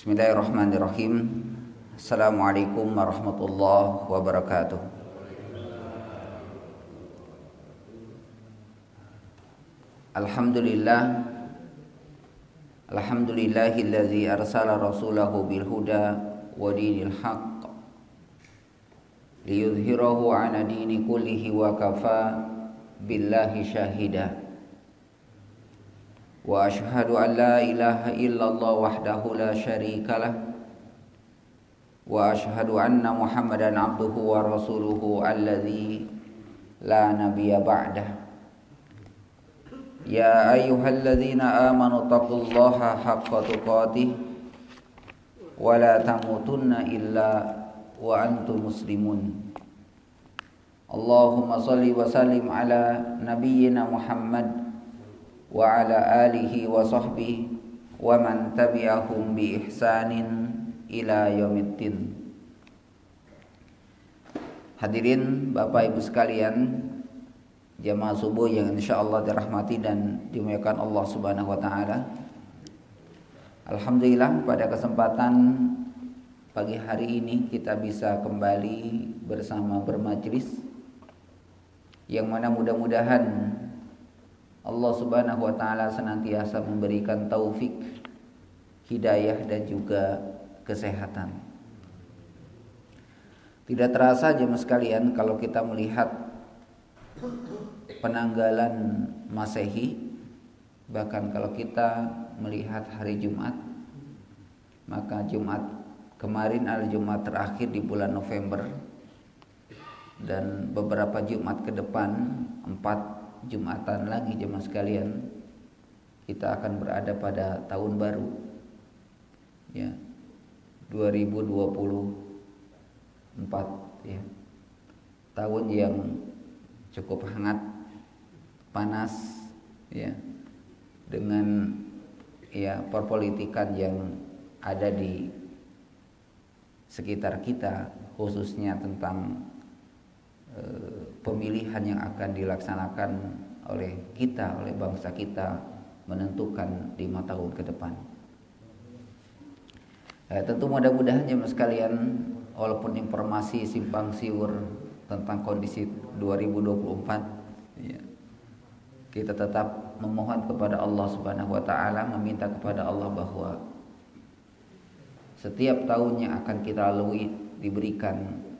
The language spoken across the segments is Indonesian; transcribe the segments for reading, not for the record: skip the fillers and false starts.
Bismillahirrahmanirrahim. Assalamualaikum warahmatullahi wabarakatuh. Alhamdulillahilladzi arsala rasulahu bil huda wa dinil haqq liyudhhirahu 'ala dini kullihi wa kafa billahi syahida. Wa ashhadu an la ilaha illallah wahdahu la syarikalah wa ashhadu anna Muhammadan abduhu wa rasuluhu alladzi la nabiyya ba'dah. Ya ayyuhalladzina amanu taqullaha haqqa tuqatih wa la tamutunna illa wa antum muslimun. Allahumma shalli wa sallim ala nabiyyina Muhammad wa ala alihi wa sahbihi wa man tabi'ahum bi ihsanin ila yaumiddin. Hadirin Bapak Ibu sekalian, jamaah subuh yang insyaallah dirahmati dan dimuliakan Allah Subhanahu wa taala. Alhamdulillah pada kesempatan pagi hari ini kita bisa kembali bersama bermajlis, yang mana mudah-mudahan Allah Subhanahu wa taala senantiasa memberikan taufik, hidayah dan juga kesehatan. Tidak terasa jemaah sekalian kalau kita melihat penanggalan Masehi, bahkan kalau kita melihat hari Jumat, maka Jumat kemarin adalah Jumat terakhir di bulan November, dan beberapa Jumat ke depan, 4 Jumatan lagi jemaah sekalian, kita akan berada pada tahun baru ya, 2024 ya. Tahun yang cukup hangat, panas ya, dengan ya perpolitikan yang ada di sekitar kita, khususnya tentang pemilihan yang akan dilaksanakan oleh kita, oleh bangsa kita, menentukan 5 tahun ke depan. Tentu mudah-mudahan jemaah sekalian, walaupun informasi simpang siur tentang kondisi 2024 ya, kita tetap memohon kepada Allah Subhanahu wa taala, meminta kepada Allah bahwa setiap tahun yang akan kita lalui diberikan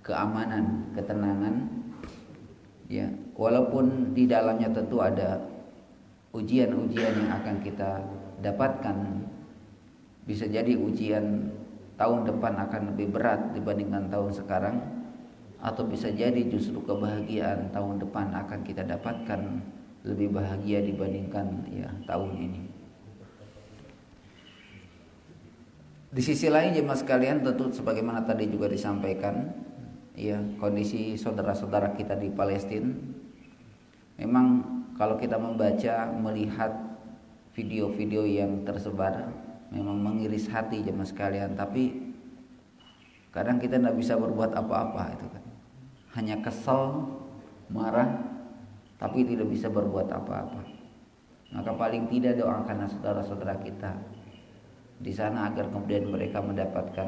keamanan, ketenangan ya, walaupun di dalamnya tentu ada ujian-ujian yang akan kita dapatkan. Bisa jadi ujian tahun depan akan lebih berat dibandingkan tahun sekarang, atau bisa jadi justru kebahagiaan tahun depan akan kita dapatkan lebih bahagia dibandingkan ya tahun ini. Di sisi lain jemaah sekalian, tentu sebagaimana tadi juga disampaikan ya, kondisi saudara-saudara kita di Palestina, memang kalau kita membaca, melihat video-video yang tersebar, memang mengiris hati jemaah sekalian. Tapi kadang kita tidak bisa berbuat apa-apa itu kan, hanya kesal, marah, tapi tidak bisa berbuat apa-apa. Maka paling tidak doakanlah saudara-saudara kita di sana agar kemudian mereka mendapatkan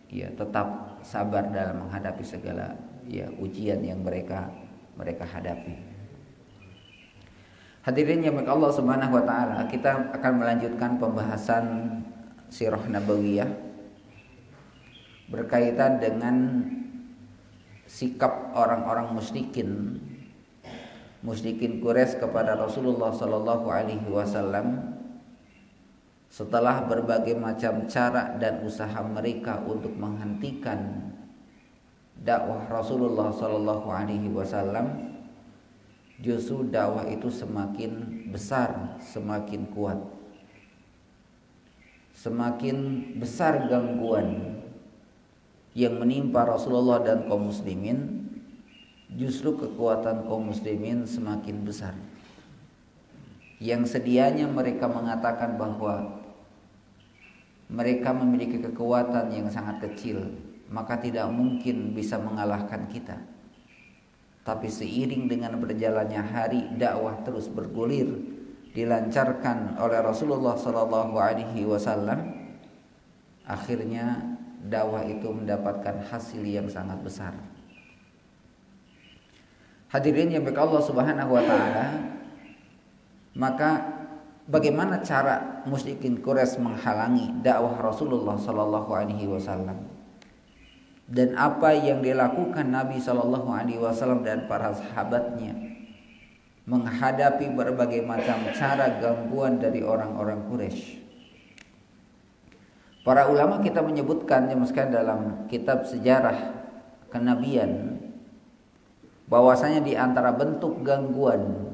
ya tetap sabar dalam menghadapi segala ya ujian yang mereka hadapi. Hadirin yang dirahmati Allah Subhanahu wa taala, kita akan melanjutkan pembahasan sirah nabawiyah berkaitan dengan sikap orang-orang musyrikin Quraisy kepada Rasulullah sallallahu alaihi wasallam setelah berbagai macam cara dan usaha mereka untuk menghentikan dakwah Rasulullah sallallahu alaihi wasallam. justru dakwah itu semakin besar, semakin kuat. Semakin besar gangguan yang menimpa Rasulullah dan kaum muslimin, justru kekuatan kaum muslimin semakin besar. Yang sedianya mereka mengatakan bahwa mereka memiliki kekuatan yang sangat kecil, maka tidak mungkin bisa mengalahkan kita. Tapi seiring dengan berjalannya hari, dakwah terus bergulir, dilancarkan oleh Rasulullah SAW. Akhirnya dakwah itu mendapatkan hasil yang sangat besar. Hadirin yang baik Allah Subhanahu wa taala, maka bagaimana cara musyrikin Quraisy menghalangi dakwah Rasulullah SAW? Dan apa yang dilakukan Nabi SAW dan para sahabatnya menghadapi berbagai macam cara gangguan dari orang-orang Quraisy. Para ulama kita menyebutkan dalam kitab sejarah kenabian bahwasanya di antara bentuk gangguan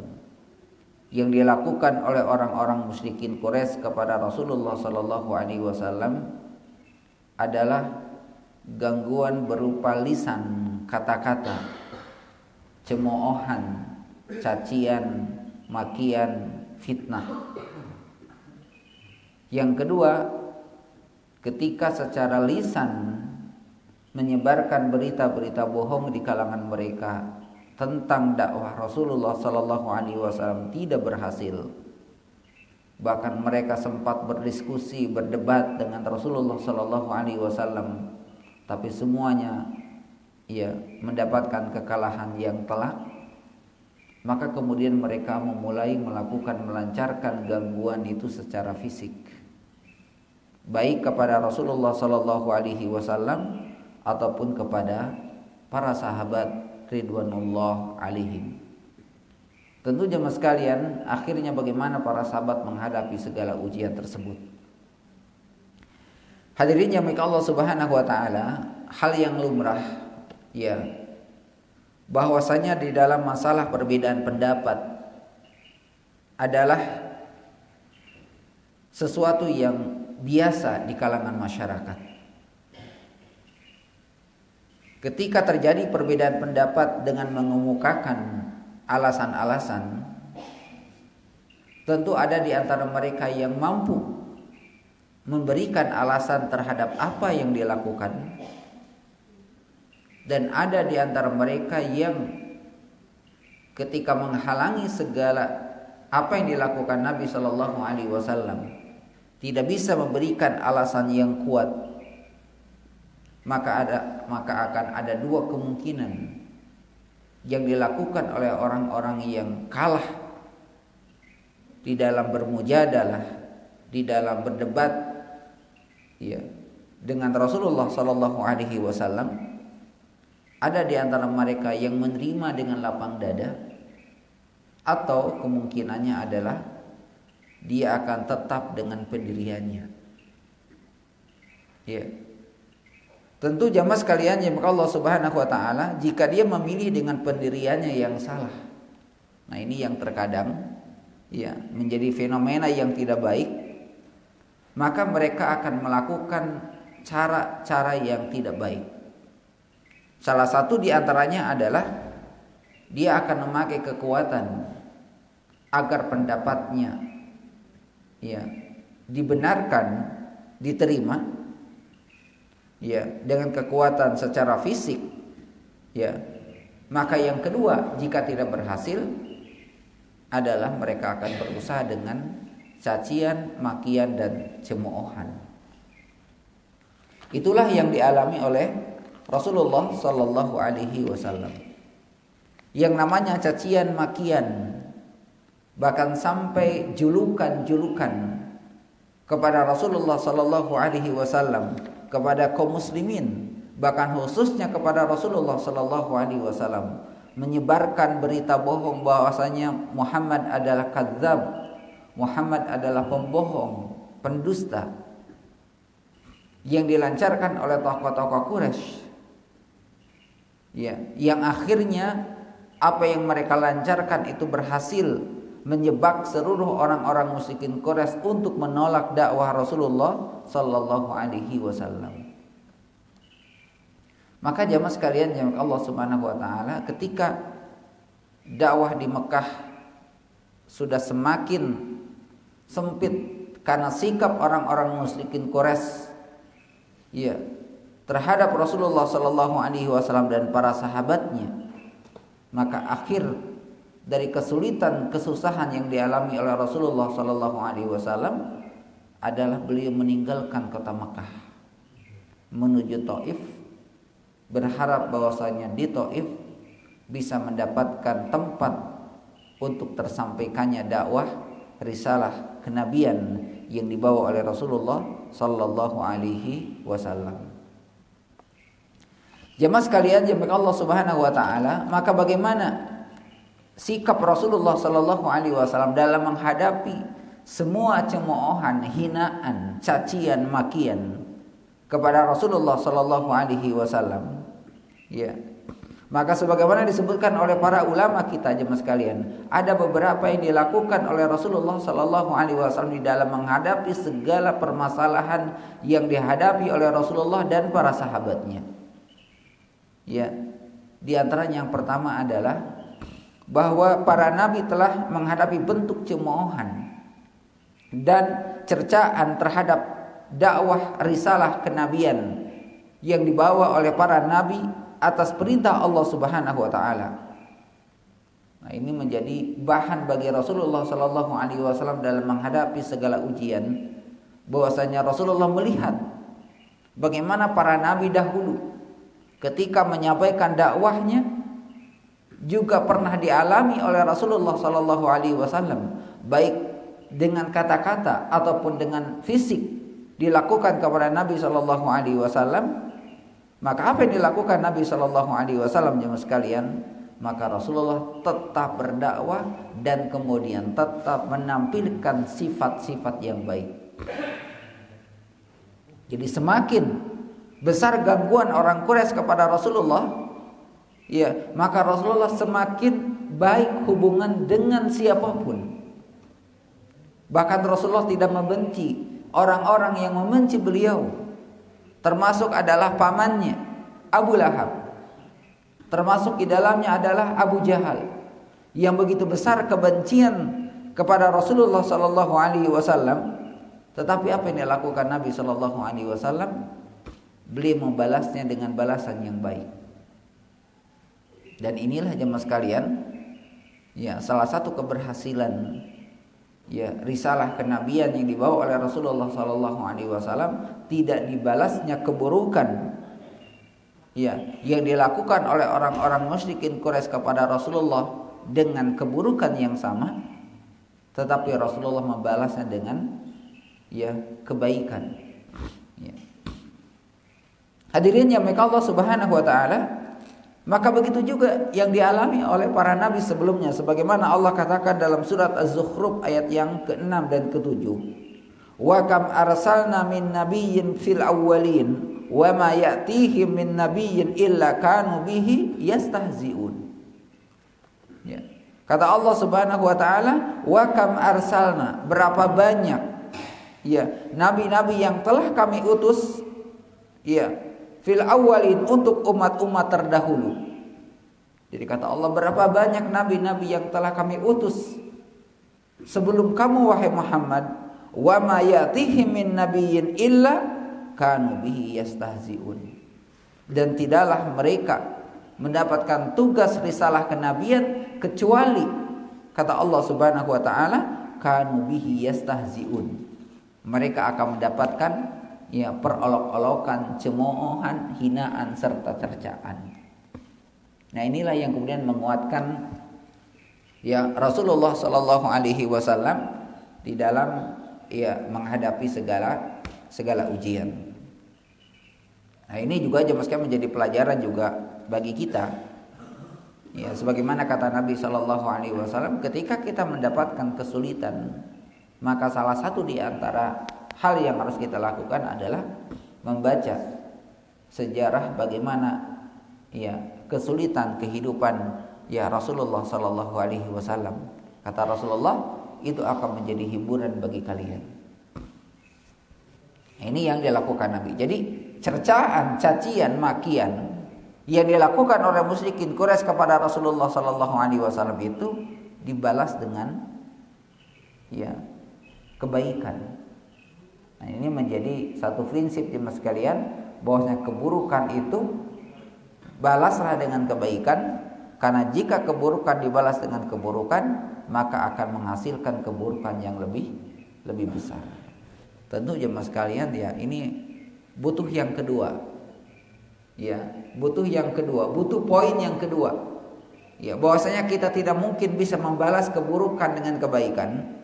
yang dilakukan oleh orang-orang musyrikin Quraisy kepada Rasulullah SAW adalah gangguan berupa lisan, kata-kata, cemoohan, cacian, makian, fitnah. Yang kedua, ketika secara lisan menyebarkan berita-berita bohong di kalangan mereka tentang dakwah Rasulullah SAW tidak berhasil. Bahkan mereka sempat berdiskusi, berdebat dengan Rasulullah SAW, tapi semuanya mendapatkan kekalahan yang telak. Maka kemudian mereka memulai melancarkan gangguan itu secara fisik, baik kepada Rasulullah SAW ataupun kepada para sahabat ridwanullah alaihim. Tentu jemaah sekalian, akhirnya bagaimana para sahabat menghadapi segala ujian tersebut. Hadirin yang baik Allah Subhanahu wa taala, hal yang lumrah bahwasanya di dalam masalah perbedaan pendapat adalah sesuatu yang biasa di kalangan masyarakat. Ketika terjadi perbedaan pendapat dengan mengemukakan alasan-alasan, tentu ada di antara mereka yang mampu memberikan alasan terhadap apa yang dilakukan, dan ada di antara mereka yang ketika menghalangi segala apa yang dilakukan Nabi SAW tidak bisa memberikan alasan yang kuat, maka akan ada dua kemungkinan yang dilakukan oleh orang-orang yang kalah di dalam bermujadalah, di dalam berdebat dengan Rasulullah SAW. Ada di antara mereka yang menerima dengan lapang dada, atau kemungkinannya adalah dia akan tetap dengan pendiriannya. Tentu jamaah sekalian yang Allah Subhanahu wa taala, jika dia memilih dengan pendiriannya yang salah, nah ini yang terkadang menjadi fenomena yang tidak baik, maka mereka akan melakukan cara-cara yang tidak baik. Salah satu di antaranya adalah dia akan memakai kekuatan agar pendapatnya dibenarkan, diterima, dengan kekuatan secara fisik. Maka yang kedua, jika tidak berhasil, adalah mereka akan berusaha dengan cacian, makian, dan cemoohan. Itulah yang dialami oleh Rasulullah Sallallahu Alaihi Wasallam. Yang namanya cacian, makian, bahkan sampai julukan-julukan kepada Rasulullah Sallallahu Alaihi Wasallam, kepada kaum muslimin, bahkan khususnya kepada Rasulullah Sallallahu Alaihi Wasallam, menyebarkan berita bohong bahwasanya Muhammad adalah kadzab, Muhammad adalah pembohong, pendusta, yang dilancarkan oleh tokoh-tokoh Quraisy, yang akhirnya apa yang mereka lancarkan itu berhasil menyebab seluruh orang-orang musyrikin Quraisy untuk menolak dakwah Rasulullah sallallahu alaihi wasallam. Maka jamaah sekalian yang Allah Subhanahu wa taala, ketika dakwah di Mekah sudah semakin sempit karena sikap orang-orang musyrikin Quraisy ya terhadap Rasulullah sallallahu alaihi wasallam dan para sahabatnya, maka akhir dari kesulitan, kesusahan yang dialami oleh Rasulullah sallallahu alaihi wasallam adalah beliau meninggalkan kota Mekah menuju Taif, berharap bahwasanya di Taif bisa mendapatkan tempat untuk tersampaikannya dakwah risalah kenabian yang dibawa oleh Rasulullah sallallahu alaihi wasallam. Jemaah sekalian, jemaah Allah Subhanahu wa taala, maka bagaimana sikap Rasulullah sallallahu alaihi wasallam dalam menghadapi semua cemoohan, hinaan, cacian, makian kepada Rasulullah sallallahu alaihi wasallam? Ya. Maka sebagaimana disebutkan oleh para ulama kita jemaah sekalian, ada beberapa yang dilakukan oleh Rasulullah sallallahu alaihi wasallam di dalam menghadapi segala permasalahan yang dihadapi oleh Rasulullah dan para sahabatnya. Ya, di antaranya yang pertama adalah bahwa para nabi telah menghadapi bentuk cemoohan dan cercaan terhadap dakwah risalah kenabian yang dibawa oleh para nabi atas perintah Allah Subhanahu wa taala. Nah, ini menjadi bahan bagi Rasulullah sallallahu alaihi wasallam dalam menghadapi segala ujian, bahwasanya Rasulullah melihat bagaimana para nabi dahulu ketika menyampaikan dakwahnya juga pernah dialami oleh Rasulullah sallallahu alaihi wasallam, baik dengan kata-kata ataupun dengan fisik dilakukan kepada Nabi sallallahu alaihi wasallam. Maka apa yang dilakukan Nabi sallallahu alaihi wasallam jemaah sekalian? Maka Rasulullah tetap berdakwah dan kemudian tetap menampilkan sifat-sifat yang baik. Jadi semakin besar gangguan orang Quraisy kepada Rasulullah, ya, maka Rasulullah semakin baik hubungan dengan siapapun. Bahkan Rasulullah tidak membenci orang-orang yang membenci beliau. Termasuk adalah pamannya Abu Lahab. Termasuk di dalamnya adalah Abu Jahal yang begitu besar kebencian kepada Rasulullah sallallahu alaihi wasallam. Tetapi apa yang dilakukan Nabi sallallahu alaihi wasallam? Beliau membalasnya dengan balasan yang baik. Dan inilah jemaah sekalian, ya, salah satu keberhasilan ya risalah kenabian yang dibawa oleh Rasulullah sallallahu alaihi wasallam, tidak dibalasnya keburukan ya yang dilakukan oleh orang-orang musyrikin Quraisy kepada Rasulullah dengan keburukan yang sama, tetapi Rasulullah membalasnya dengan ya kebaikan. Ya. Hadirin yang Allah Subhanahu wa taala, maka begitu juga yang dialami oleh para nabi sebelumnya, sebagaimana Allah katakan dalam surat Az-Zukhruf ayat yang ke-6 dan ke-7. Wa kam arsalna min nabiyyin fil awwalin wa ma ya'tihim min nabiyyin illa kanu bihi yastahzi'un. Ya. Kata Allah Subhanahu wa taala, wa kam arsalna, berapa banyak ya nabi-nabi yang telah kami utus ya fil awwalin, untuk umat-umat terdahulu. Jadi kata Allah, berapa banyak nabi-nabi yang telah kami utus sebelum kamu wahai Muhammad, wa ma ya'tihim min nabiyyin illa kanu bihi yastahzi'un. Dan tidaklah mereka mendapatkan tugas risalah kenabian kecuali kata Allah Subhanahu wa taala, kanu bihi yastahzi'un. Mereka akan mendapatkan ya perolok-olokan, cemoohan, hinaan serta cercaan. Nah, inilah yang kemudian menguatkan ya Rasulullah sallallahu alaihi wasallam di dalam ya menghadapi segala ujian. Nah, ini juga jemaah sekalian menjadi pelajaran juga bagi kita. Ya, sebagaimana kata Nabi sallallahu alaihi wasallam, ketika kita mendapatkan kesulitan, maka salah satu di antara hal yang harus kita lakukan adalah membaca sejarah bagaimana ya kesulitan kehidupan ya Rasulullah sallallahu alaihi wasallam. Kata Rasulullah, itu akan menjadi hiburan bagi kalian. Ini yang dilakukan Nabi. Jadi cercaan, cacian, makian yang dilakukan oleh musyrikin Quraisy kepada Rasulullah sallallahu alaihi wasallam itu dibalas dengan ya kebaikan. Nah, ini menjadi satu prinsip jemaah sekalian, bahwasanya keburukan itu balaslah dengan kebaikan, karena jika keburukan dibalas dengan keburukan, maka akan menghasilkan keburukan yang lebih besar. Tentu jemaah sekalian ya, ini butuh yang kedua. Ya, butuh yang kedua, butuh poin yang kedua. Ya, bahwasanya kita tidak mungkin bisa membalas keburukan dengan kebaikan.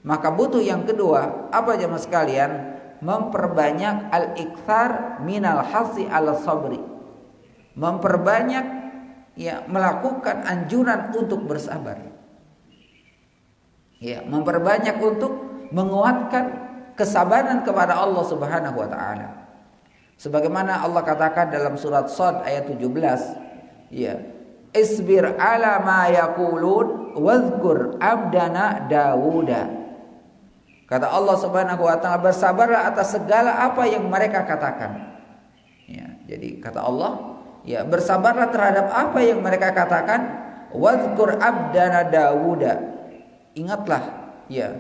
Maka butuh yang kedua, apa jemaah sekalian? Memperbanyak al-iktsar minal hasi ala sabri. Memperbanyak ya, melakukan anjuran untuk bersabar. Ya, memperbanyak untuk menguatkan kesabaran kepada Allah Subhanahu wa taala. Sebagaimana Allah katakan dalam surat Shad ayat 17, ya, isbir ala ma yaqulun wadhkur abdana Dawuda. Kata Allah Subhanahu wa taala, bersabarlah atas segala apa yang mereka katakan. Ya, jadi kata Allah, ya, bersabarlah terhadap apa yang mereka katakan. Wadhkur abdana Dawuda. Ingatlah ya,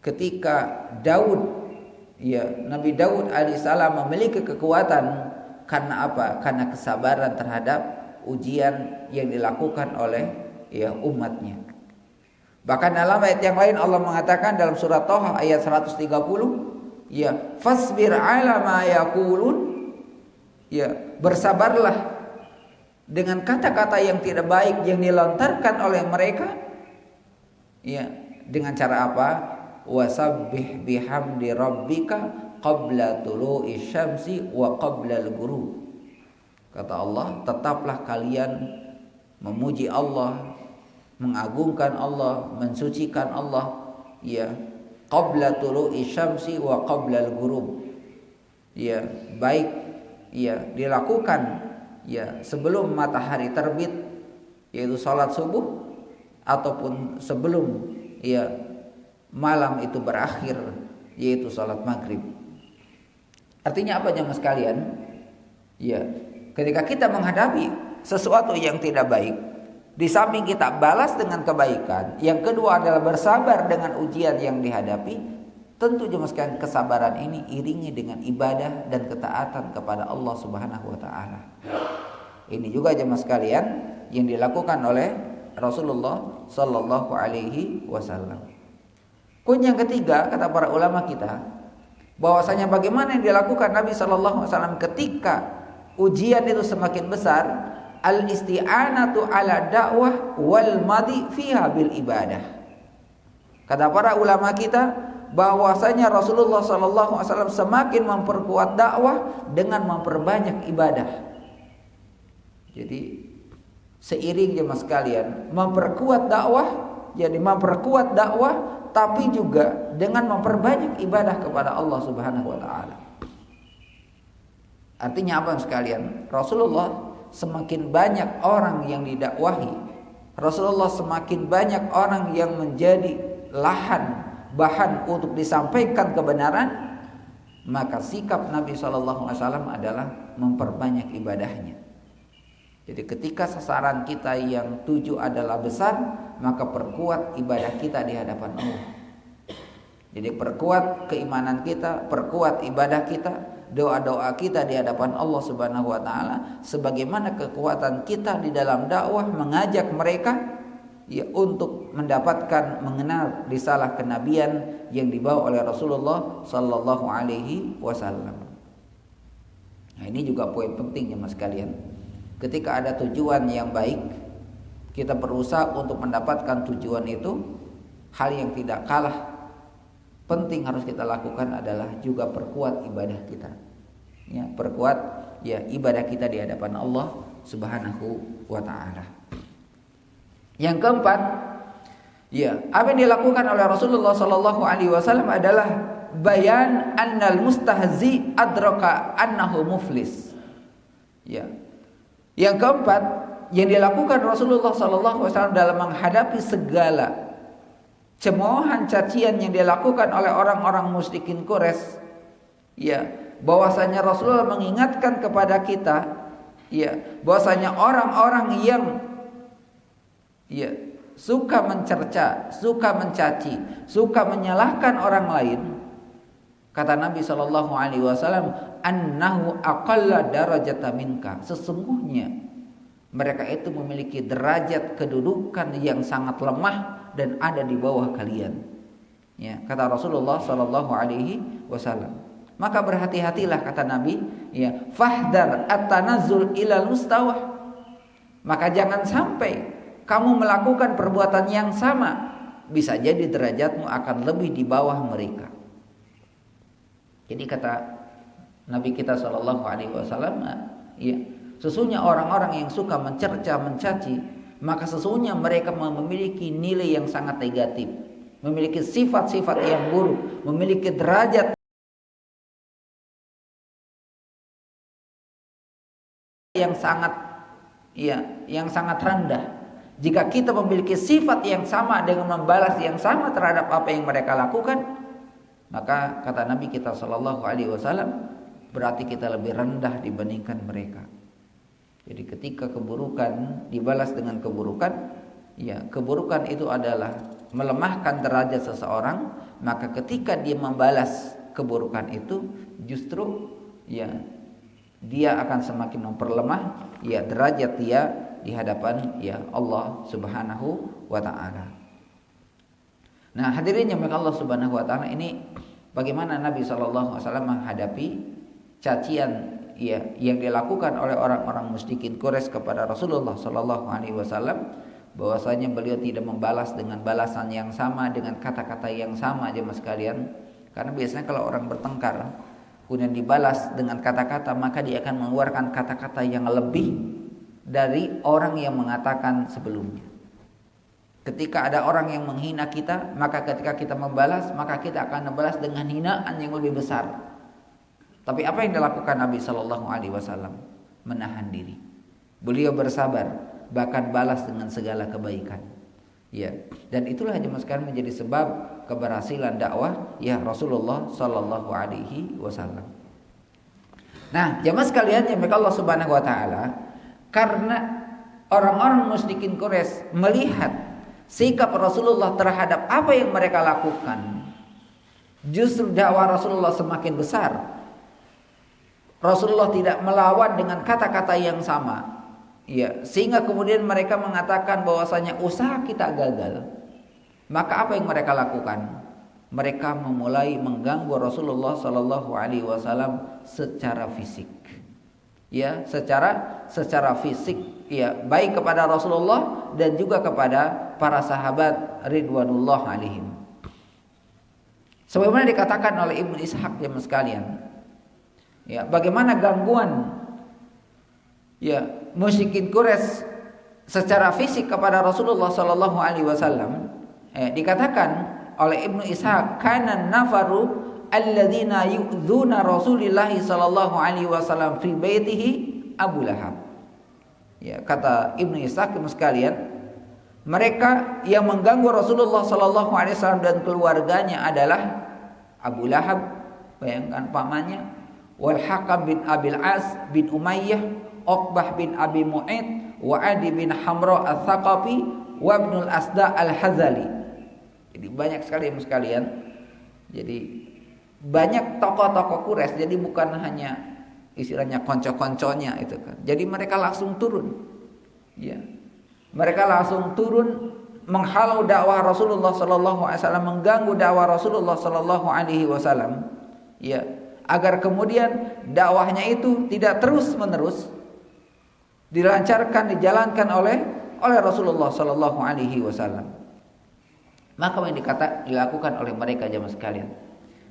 ketika Daud, ya, Nabi Daud alaihissalam memiliki kekuatan karena apa? Karena kesabaran terhadap ujian yang dilakukan oleh ya umatnya. Bahkan dalam ayat yang lain Allah mengatakan dalam surat Thaha ayat 130, ya, fasbir ala ma yaqulun, ya, bersabarlah dengan kata-kata yang tidak baik yang dilontarkan oleh mereka, ya, dengan cara apa? Wasabbih bihamdi rabbika qabla tulu'i syamsi wa qabla al-ghurub. Kata Allah, tetaplah kalian memuji Allah, mengagungkan Allah, mensucikan Allah, ya, qabla tulu'i syamsi wa qabla al-ghurub. Ya, baik ya dilakukan ya sebelum matahari terbit, yaitu salat subuh, ataupun sebelum ya malam itu berakhir, yaitu salat maghrib. Artinya apa jemaah sekalian? Ya, ketika kita menghadapi sesuatu yang tidak baik, di samping kita balas dengan kebaikan, yang kedua adalah bersabar dengan ujian yang dihadapi. Tentu jemaah sekalian, kesabaran ini iringi dengan ibadah dan ketaatan kepada Allah Subhanahu wa taala. Ini juga jemaah sekalian yang dilakukan oleh Rasulullah sallallahu alaihi wasallam. Kunci yang ketiga, kata para ulama kita, bahwasanya bagaimana yang dilakukan Nabi sallallahu alaihi wasallam ketika ujian itu semakin besar, al-isti'anatu ala dakwah wal madi fiha bil ibadah. Kata para ulama kita, bahwasanya Rasulullah sallallahu alaihi wasallam semakin memperkuat dakwah dengan memperbanyak ibadah. Jadi seiring jemaah sekalian memperkuat dakwah, jadi memperkuat dakwah, tapi juga dengan memperbanyak ibadah kepada Allah Subhanahu wa taala. Artinya apa sekalian? Rasulullah semakin banyak orang yang didakwahi, Rasulullah semakin banyak orang yang menjadi bahan untuk disampaikan kebenaran, maka sikap Nabi SAW adalah memperbanyak ibadahnya. Jadi ketika sasaran kita yang tuju adalah besar, maka perkuat ibadah kita di hadapan Allah. Jadi perkuat keimanan kita, perkuat ibadah kita, doa-doa kita di hadapan Allah Subhanahu wa taala, sebagaimana kekuatan kita di dalam dakwah mengajak mereka ya untuk mendapatkan mengenal risalah kenabian yang dibawa oleh Rasulullah sallallahu alaihi wasallam. Nah, ini juga poin penting ya Mas kalian. Ketika ada tujuan yang baik, kita berusaha untuk mendapatkan tujuan itu. Hal yang tidak kalah penting harus kita lakukan adalah juga perkuat ibadah kita. Ya, perkuat ya ibadah kita di hadapan Allah Subhanahu wa taala. Yang keempat, ya, apa yang dilakukan oleh Rasulullah sallallahu alaihi wasallam adalah bayan annal mustahzi adraka annahu muflis. Ya. Yang keempat, yang dilakukan Rasulullah sallallahu alaihi wasallam dalam menghadapi segala cemoohan cacian yang dilakukan oleh orang-orang musyrikin Quraisy, ya, bahwasanya Rasulullah mengingatkan kepada kita, ya, bahwasanya orang-orang yang, ya, suka mencerca, suka mencaci, suka menyalahkan orang lain, kata Nabi sallallahu alaihi wasallam, annahu aqalla darajatan minka, sesungguhnya mereka itu memiliki derajat kedudukan yang sangat lemah dan ada di bawah kalian. Ya, kata Rasulullah sallallahu alaihi wasallam. Maka berhati-hatilah, kata Nabi, ya, fahdar at-tanazzul ilal mustawah. Maka jangan sampai kamu melakukan perbuatan yang sama, bisa jadi derajatmu akan lebih di bawah mereka. Jadi kata Nabi kita sallallahu alaihi wasallam, ya, sesungguhnya orang-orang yang suka mencerca, mencaci, maka sesungguhnya mereka memiliki nilai yang sangat negatif, memiliki sifat-sifat yang buruk, memiliki derajat yang sangat, ya, yang sangat rendah. Jika kita memiliki sifat yang sama dengan membalas yang sama terhadap apa yang mereka lakukan, maka kata Nabi kita sallallahu alaihi wasallam, berarti kita lebih rendah dibandingkan mereka. Jadi ketika keburukan dibalas dengan keburukan, ya, keburukan itu adalah melemahkan derajat seseorang, maka ketika dia membalas keburukan itu, justru, ya, dia akan semakin memperlemah, ya, derajat dia di hadapan, ya, Allah Subhanahu wa taala. Nah, hadirin yang Allah Subhanahu wa taala, ini bagaimana Nabi sallallahu alaihi wasallam menghadapi cacian, ya, yang dilakukan oleh orang-orang musyrikin Quraisy kepada Rasulullah sallallahu alaihi wasallam, bahwasanya beliau tidak membalas dengan balasan yang sama, dengan kata-kata yang sama, jemaah sekalian. Karena biasanya kalau orang bertengkar kemudian dibalas dengan kata-kata, maka dia akan mengeluarkan kata-kata yang lebih dari orang yang mengatakan sebelumnya. Ketika ada orang yang menghina kita, maka ketika kita membalas, maka kita akan membalas dengan hinaan yang lebih besar. Tapi apa yang dilakukan Nabi sallallahu alaihi wasallam? Menahan diri. Beliau bersabar, bahkan balas dengan segala kebaikan. Ya, dan itulah jemaah sekalian menjadi sebab keberhasilan dakwah, ya, Rasulullah sallallahu alaihi wasallam. Nah, jemaah sekalian yang Allah Subhanahu wa taala, karena orang-orang musyrikin Quraisy melihat sikap Rasulullah terhadap apa yang mereka lakukan, justru dakwah Rasulullah semakin besar. Rasulullah tidak melawan dengan kata-kata yang sama, ya, sehingga kemudian mereka mengatakan bahwasanya usaha kita gagal. Maka apa yang mereka lakukan? Mereka memulai mengganggu Rasulullah sallallahu alaihi wasallam secara fisik. Ya, secara fisik, ya, baik kepada Rasulullah dan juga kepada para sahabat ridwanullah alaihim. Sebagaimana dikatakan oleh Ibnu Ishaq, jemaah sekalian, ya, bagaimana gangguan, ya, musyrikin Quraisy secara fisik kepada Rasulullah sallallahu alaihi wasallam, dikatakan oleh Ibnu Ishaq, kana nafaru alladzina yu'dzuna Rasulillah sallallahu alaihi wasallam fi baitihi Abu Lahab. Ya, kata Ibnu Ishaq sekalian, mereka yang mengganggu Rasulullah sallallahu alaihi wasallam dan keluarganya adalah Abu Lahab, bayangkan pamannya, wal Hakam bin Abil As bin Umayyah, Uqbah bin Abi Mu'aid, wa Adi bin Hamra al-Thaqafi, wa Ibnul Asda al-Hazali. Jadi banyak sekali sekalian. Jadi banyak tokoh-tokoh Quraisy. Jadi bukan hanya istilahnya konco-konconya itu kan. Jadi mereka langsung turun. Ya. Mereka langsung turun menghalau dakwah Rasulullah sallallahu alaihi wasallam, mengganggu dakwah Rasulullah sallallahu alaihi wasallam. Ya, agar kemudian dakwahnya itu tidak terus-menerus dilancarkan, dijalankan oleh Rasulullah sallallahu alaihi wasallam. Maka yang dilakukan oleh mereka jemaah sekalian,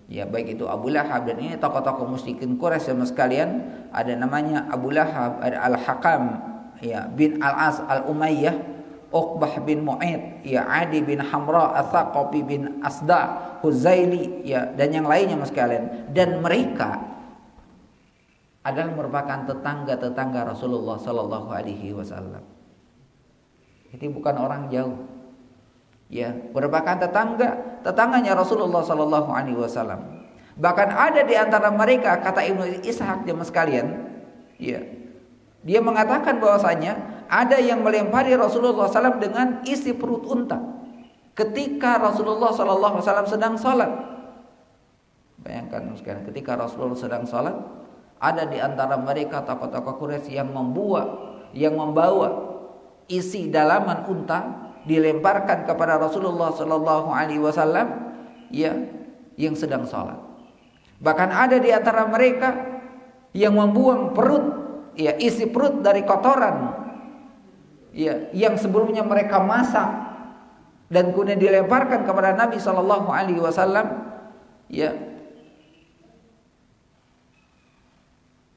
ya, baik itu Abu Lahab, dan ini tokoh-tokoh musyrikin Quraisy jemaah sekalian, ada namanya Abu Lahab, ada Al-Hakam, ya, bin Al-As Al-Umayyah, Uqbah bin Mu'aid, ya, Adi bin Hamra Al-Thaqafi bin Asda Huzaili, ya, dan yang lainnya jemaah sekalian. Dan mereka adalah merupakan tetangga-tetangga Rasulullah sallallahu alaihi wasallam. Ini bukan orang jauh. Ya, merupakan tetangganya Rasulullah sallallahu alaihi wasallam. Bahkan ada di antara mereka, kata Ibnu Ishaq jemaah sekalian, ya. Dia mengatakan bahwasanya ada yang melempari Rasulullah SAW dengan isi perut unta ketika Rasulullah SAW sedang sholat. Bayangkan sekalian, ketika Rasulullah sedang sholat, ada di antara mereka tokoh-tokoh Quraisy yang membawa isi dalaman unta dilemparkan kepada Rasulullah SAW, ya, yang sedang sholat. Bahkan ada di antara mereka yang membuang perut, ya, isi perut dari kotoran, ya, yang sebelumnya mereka masak dan kemudian dilemparkan kepada Nabi Shallallahu Alaihi Wasallam, ya.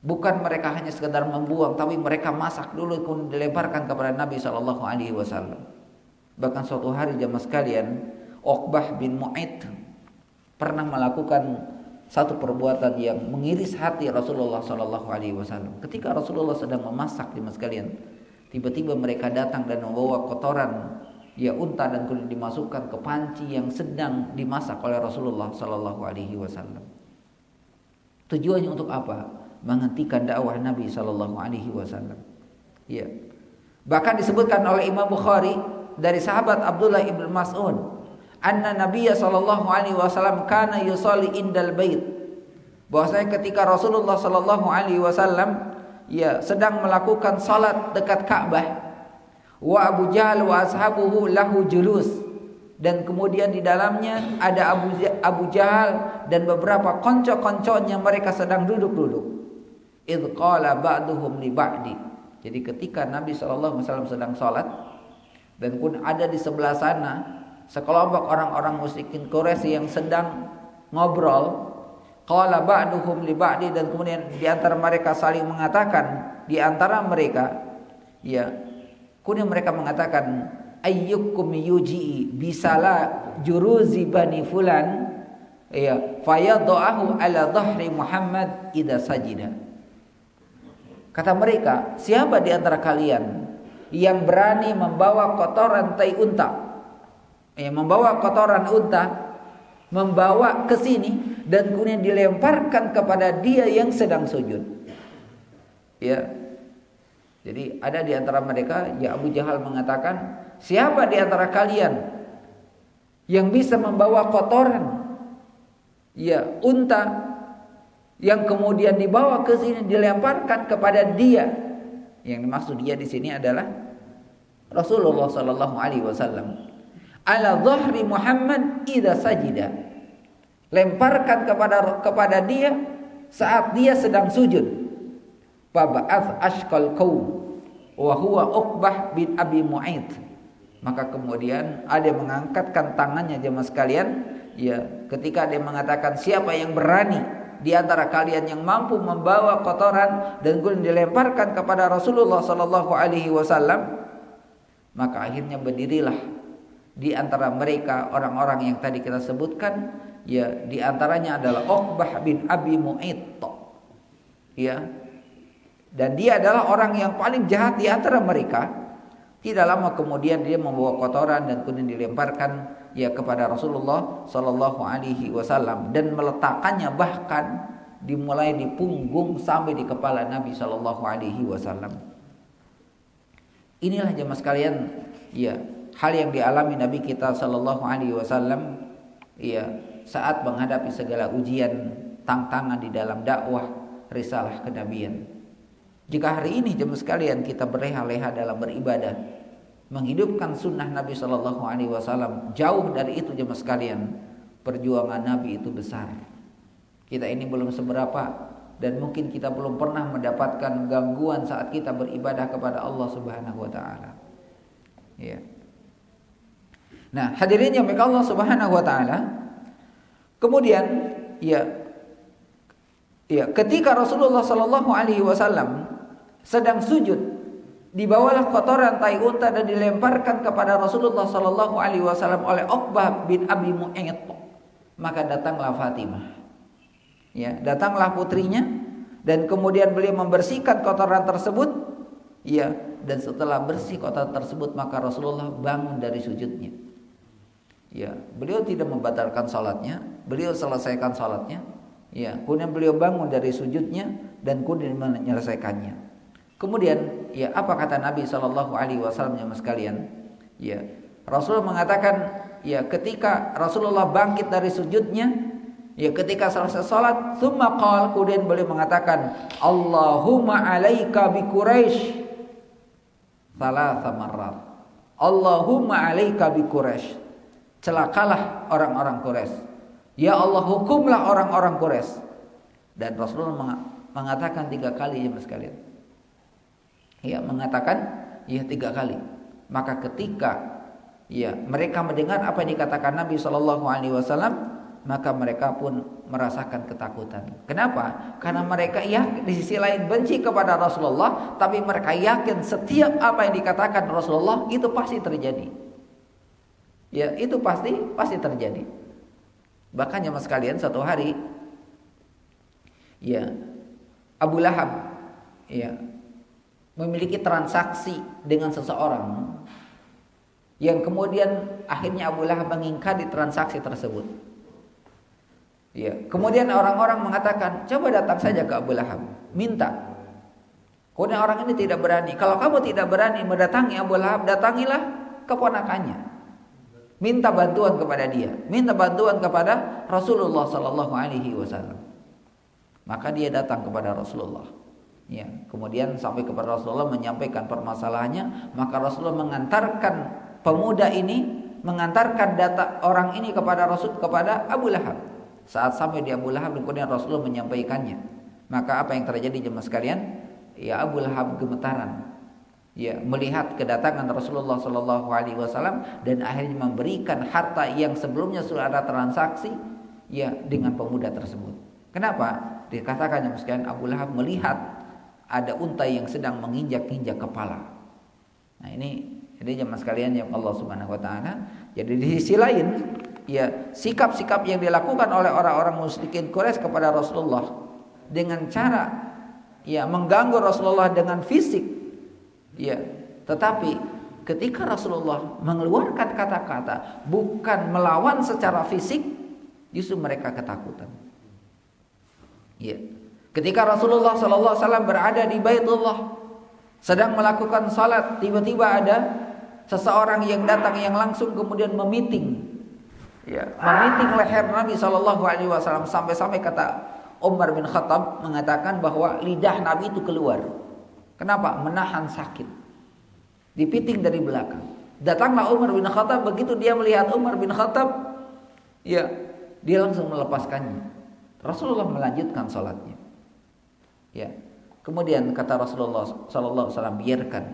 Bukan mereka hanya sekedar membuang, tapi mereka masak dulu kemudian dilemparkan kepada Nabi Shallallahu Alaihi Wasallam. Bahkan suatu hari jemaah sekalian, Uqbah bin Mu'aid pernah melakukan satu perbuatan yang mengiris hati Rasulullah Shallallahu Alaihi Wasallam. Ketika Rasulullah sedang memasak jemaah sekalian, tiba-tiba mereka datang dan membawa kotoran, ya, unta dan kemudian dimasukkan ke panci yang sedang dimasak oleh Rasulullah Shallallahu Alaihi Wasallam. Tujuannya untuk apa? Menghentikan dakwah Nabi Shallallahu Alaihi Wasallam. Ya. Bahkan disebutkan oleh Imam Bukhari dari sahabat Abdullah ibn Mas'ud, anna Nabiya Shallallahu Alaihi Wasallam kana yusalli indal bait. Bahwasanya ketika Rasulullah Shallallahu Alaihi Wasallam, ya, sedang melakukan salat dekat Ka'bah, wa Abu Jahal wa ashabuhu lahu julus, dan kemudian di dalamnya ada Abu Jahal dan beberapa konco-konconya, mereka sedang duduk-duduk. Idh qala ba'duhum li ba'di. Jadi ketika Nabi SAW sedang sholat, dan pun ada di sebelah sana sekelompok orang-orang musyrikin Quraisy yang sedang ngobrol, qala ba'duhum li ba'di, dan kemudian di antara mereka saling mengatakan, di antara mereka, ya, kemudian mereka mengatakan, ayyukum yuji'i bisala juruzi bani fulan, ya, fayadha'ahu ala dhahri Muhammad idza sajida. Kata mereka, siapa di antara kalian yang berani membawa kotoran tai unta, ya, membawa kotoran unta, membawa ke sini dan kemudian dilemparkan kepada dia yang sedang sujud, ya. Jadi ada di antara mereka, ya, Abu Jahal mengatakan, siapa di antara kalian yang bisa membawa kotoran, ya, unta yang kemudian dibawa ke sini dilemparkan kepada dia. Yang dimaksud dia di sini adalah Rasulullah sallallahu alaihi wasallam. Ala dhahri Muhammad idza sajida. Lemparkan kepada dia saat dia sedang sujud. Faba'ath ashqal qaum wa huwa Uqbah bin Abi Mu'aid. Maka kemudian ada yang mengangkatkan tangannya jemaah sekalian, ya, ketika dia mengatakan, siapa yang berani di antara kalian yang mampu membawa kotoran dan kemudian dilemparkan kepada Rasulullah sallallahu alaihi wasallam, maka akhirnya berdirilah di antara mereka orang-orang yang tadi kita sebutkan, ya, di antaranya adalah Uqbah bin Abi Mu'aid, ya, dan dia adalah orang yang paling jahat di antara mereka. Tidak lama kemudian dia membawa kotoran dan kemudian dilemparkan, ya, kepada Rasulullah sallallahu alaihi wasallam, dan meletakkannya bahkan dimulai di punggung sampai di kepala Nabi sallallahu alaihi wasallam. Inilah jemaah sekalian, ya, hal yang dialami Nabi kita sallallahu alaihi wasallam, ya, saat menghadapi segala ujian, tantangan di dalam dakwah risalah kenabian. Jika hari ini jemaah sekalian kita berleha-leha dalam beribadah, menghidupkan sunnah Nabi Shallallahu Alaihi Wasallam, jauh dari itu jemaah sekalian, perjuangan Nabi itu besar. Kita ini belum seberapa, dan mungkin kita belum pernah mendapatkan gangguan saat kita beribadah kepada Allah Subhanahu Wa Taala. Ya. Nah, hadirin yang dirahmati Allah Subhanahu Wa Taala. Kemudian, ya, ketika Rasulullah Shallallahu Alaihi Wasallam sedang sujud, dibawalah kotoran tai unta dan dilemparkan kepada Rasulullah sallallahu alaihi wasallam oleh Uqbah bin Abi Mu'aid. Maka datanglah Fatimah, ya, datanglah putrinya, dan kemudian beliau membersihkan kotoran tersebut, ya, dan setelah bersih kota tersebut maka Rasulullah bangun dari sujudnya. Ya, beliau tidak membatalkan salatnya, beliau selesaikan salatnya. Ya, kemudian beliau bangun dari sujudnya dan kemudian menyelesaikannya. Kemudian, ya apa kata Nabi Shallallahu Alaihi Wasallam jemaah sekalian? Ya, Rasulullah mengatakan, ya ketika Rasulullah bangkit dari sujudnya, ya ketika selesai salat, tsumma qala, kemudian beliau mengatakan, Allahumma alaika bi Quraisy thalatha marrat. Allahumma alaika bi Quraisy. Celakalah orang-orang Quraisy. Ya Allah, hukumlah orang-orang Quraisy. Dan Rasulullah mengatakan 3 kali ya Mas sekalian. Ya, mengatakan ya 3 kali. Maka ketika ya mereka mendengar apa yang dikatakan Nabi Shallallahu Alaihi Wasallam, maka mereka pun merasakan ketakutan. Kenapa? Karena mereka ya di sisi lain benci kepada Rasulullah, tapi mereka yakin setiap apa yang dikatakan Rasulullah itu pasti terjadi. Ya, itu pasti terjadi. Bahkan jemaah sekalian, satu hari ya Abu Lahab ya memiliki transaksi dengan seseorang yang kemudian akhirnya Abu Lahab mengingkari transaksi tersebut. Ya, kemudian orang-orang mengatakan, coba datang saja ke Abu Lahab, minta. Kemudian orang ini tidak berani. Kalau kamu tidak berani mendatangi Abu Lahab, datangilah keponakannya. Minta bantuan kepada dia, minta bantuan kepada Rasulullah Sallallahu Alaihi Wasallam. Maka dia datang kepada Rasulullah. Ya, kemudian sampai kepada Rasulullah menyampaikan permasalahannya, maka Rasulullah mengantarkan pemuda ini, mengantarkan data orang ini kepada kepada Abu Lahab. Saat sampai di Abu Lahab, kemudian Rasulullah menyampaikannya. Maka apa yang terjadi jemaah sekalian? Ya, Abu Lahab gemetaran. Ya, melihat kedatangan Rasulullah Sallallahu Alaihi Wasallam dan akhirnya memberikan harta yang sebelumnya sudah ada transaksi ya dengan pemuda tersebut. Kenapa? Dikatakan jemaah sekalian, Abu Lahab melihat ada unta yang sedang menginjak-injak kepala. Nah ini jemaah sekalian yang Allah Subhanahu Wa Taala. Jadi di sisi lain, ya sikap-sikap yang dilakukan oleh orang-orang musyrikin Quraisy kepada Rasulullah dengan cara ya mengganggu Rasulullah dengan fisik. Ya, tetapi ketika Rasulullah mengeluarkan kata-kata bukan melawan secara fisik, justru mereka ketakutan. Ya, ketika Rasulullah Sallallahu Alaihi Wasallam berada di Baitullah sedang melakukan salat, tiba-tiba ada seseorang yang datang yang langsung kemudian memiting, ya, memiting leher Nabi Sallallahu Alaihi Wasallam sampai-sampai kata Umar bin Khattab mengatakan bahwa lidah Nabi itu keluar. Kenapa? Menahan sakit. Dipiting dari belakang. Datanglah Umar bin Khattab, begitu dia melihat Umar bin Khattab, ya, dia langsung melepaskannya. Rasulullah melanjutkan salatnya. Ya. Kemudian kata Rasulullah sallallahu alaihi wasallam, biarkan.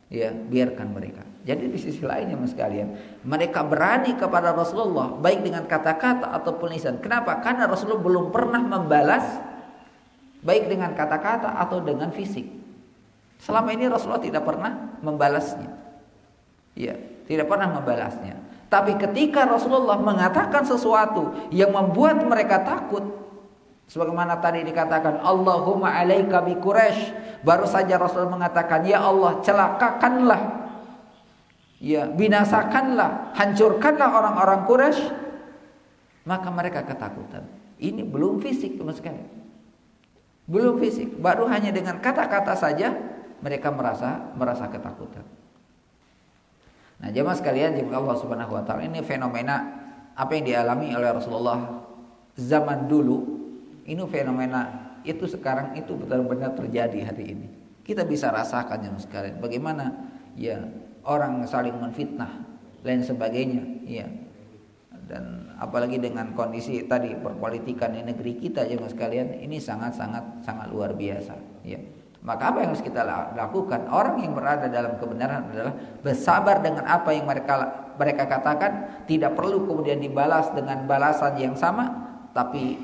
Ya, biarkan mereka. Jadi di sisi lainnya Mas sekalian, mereka berani kepada Rasulullah baik dengan kata-kata ataupun lisan. Kenapa? Karena Rasulullah belum pernah membalas baik dengan kata-kata atau dengan fisik. Selama ini Rasulullah tidak pernah membalasnya. Ya, tidak pernah membalasnya. Tapi ketika Rasulullah mengatakan sesuatu yang membuat mereka takut, sebagaimana tadi dikatakan Allahumma alaika bi Quraisy, baru saja Rasulullah mengatakan ya Allah celakakanlah, ya binasakanlah, hancurkanlah orang-orang Quraisy, maka mereka ketakutan. Ini belum fisik teman sekalian. Belum fisik, baru hanya dengan kata-kata saja mereka merasa ketakutan. Nah, jemaah sekalian, jemaah Allah Subhanahu wa taala, ini fenomena apa yang dialami oleh Rasulullah zaman dulu. Ini fenomena itu sekarang itu benar-benar terjadi hari ini. Kita bisa rasakan jemaah sekalian bagaimana ya orang saling menfitnah lain sebagainya, ya. Dan apalagi dengan kondisi tadi perpolitikan di negeri kita jemaah sekalian, ini sangat luar biasa, ya. Maka apa yang harus kita lakukan? Orang yang berada dalam kebenaran adalah bersabar dengan apa yang mereka katakan, tidak perlu kemudian dibalas dengan balasan yang sama, tapi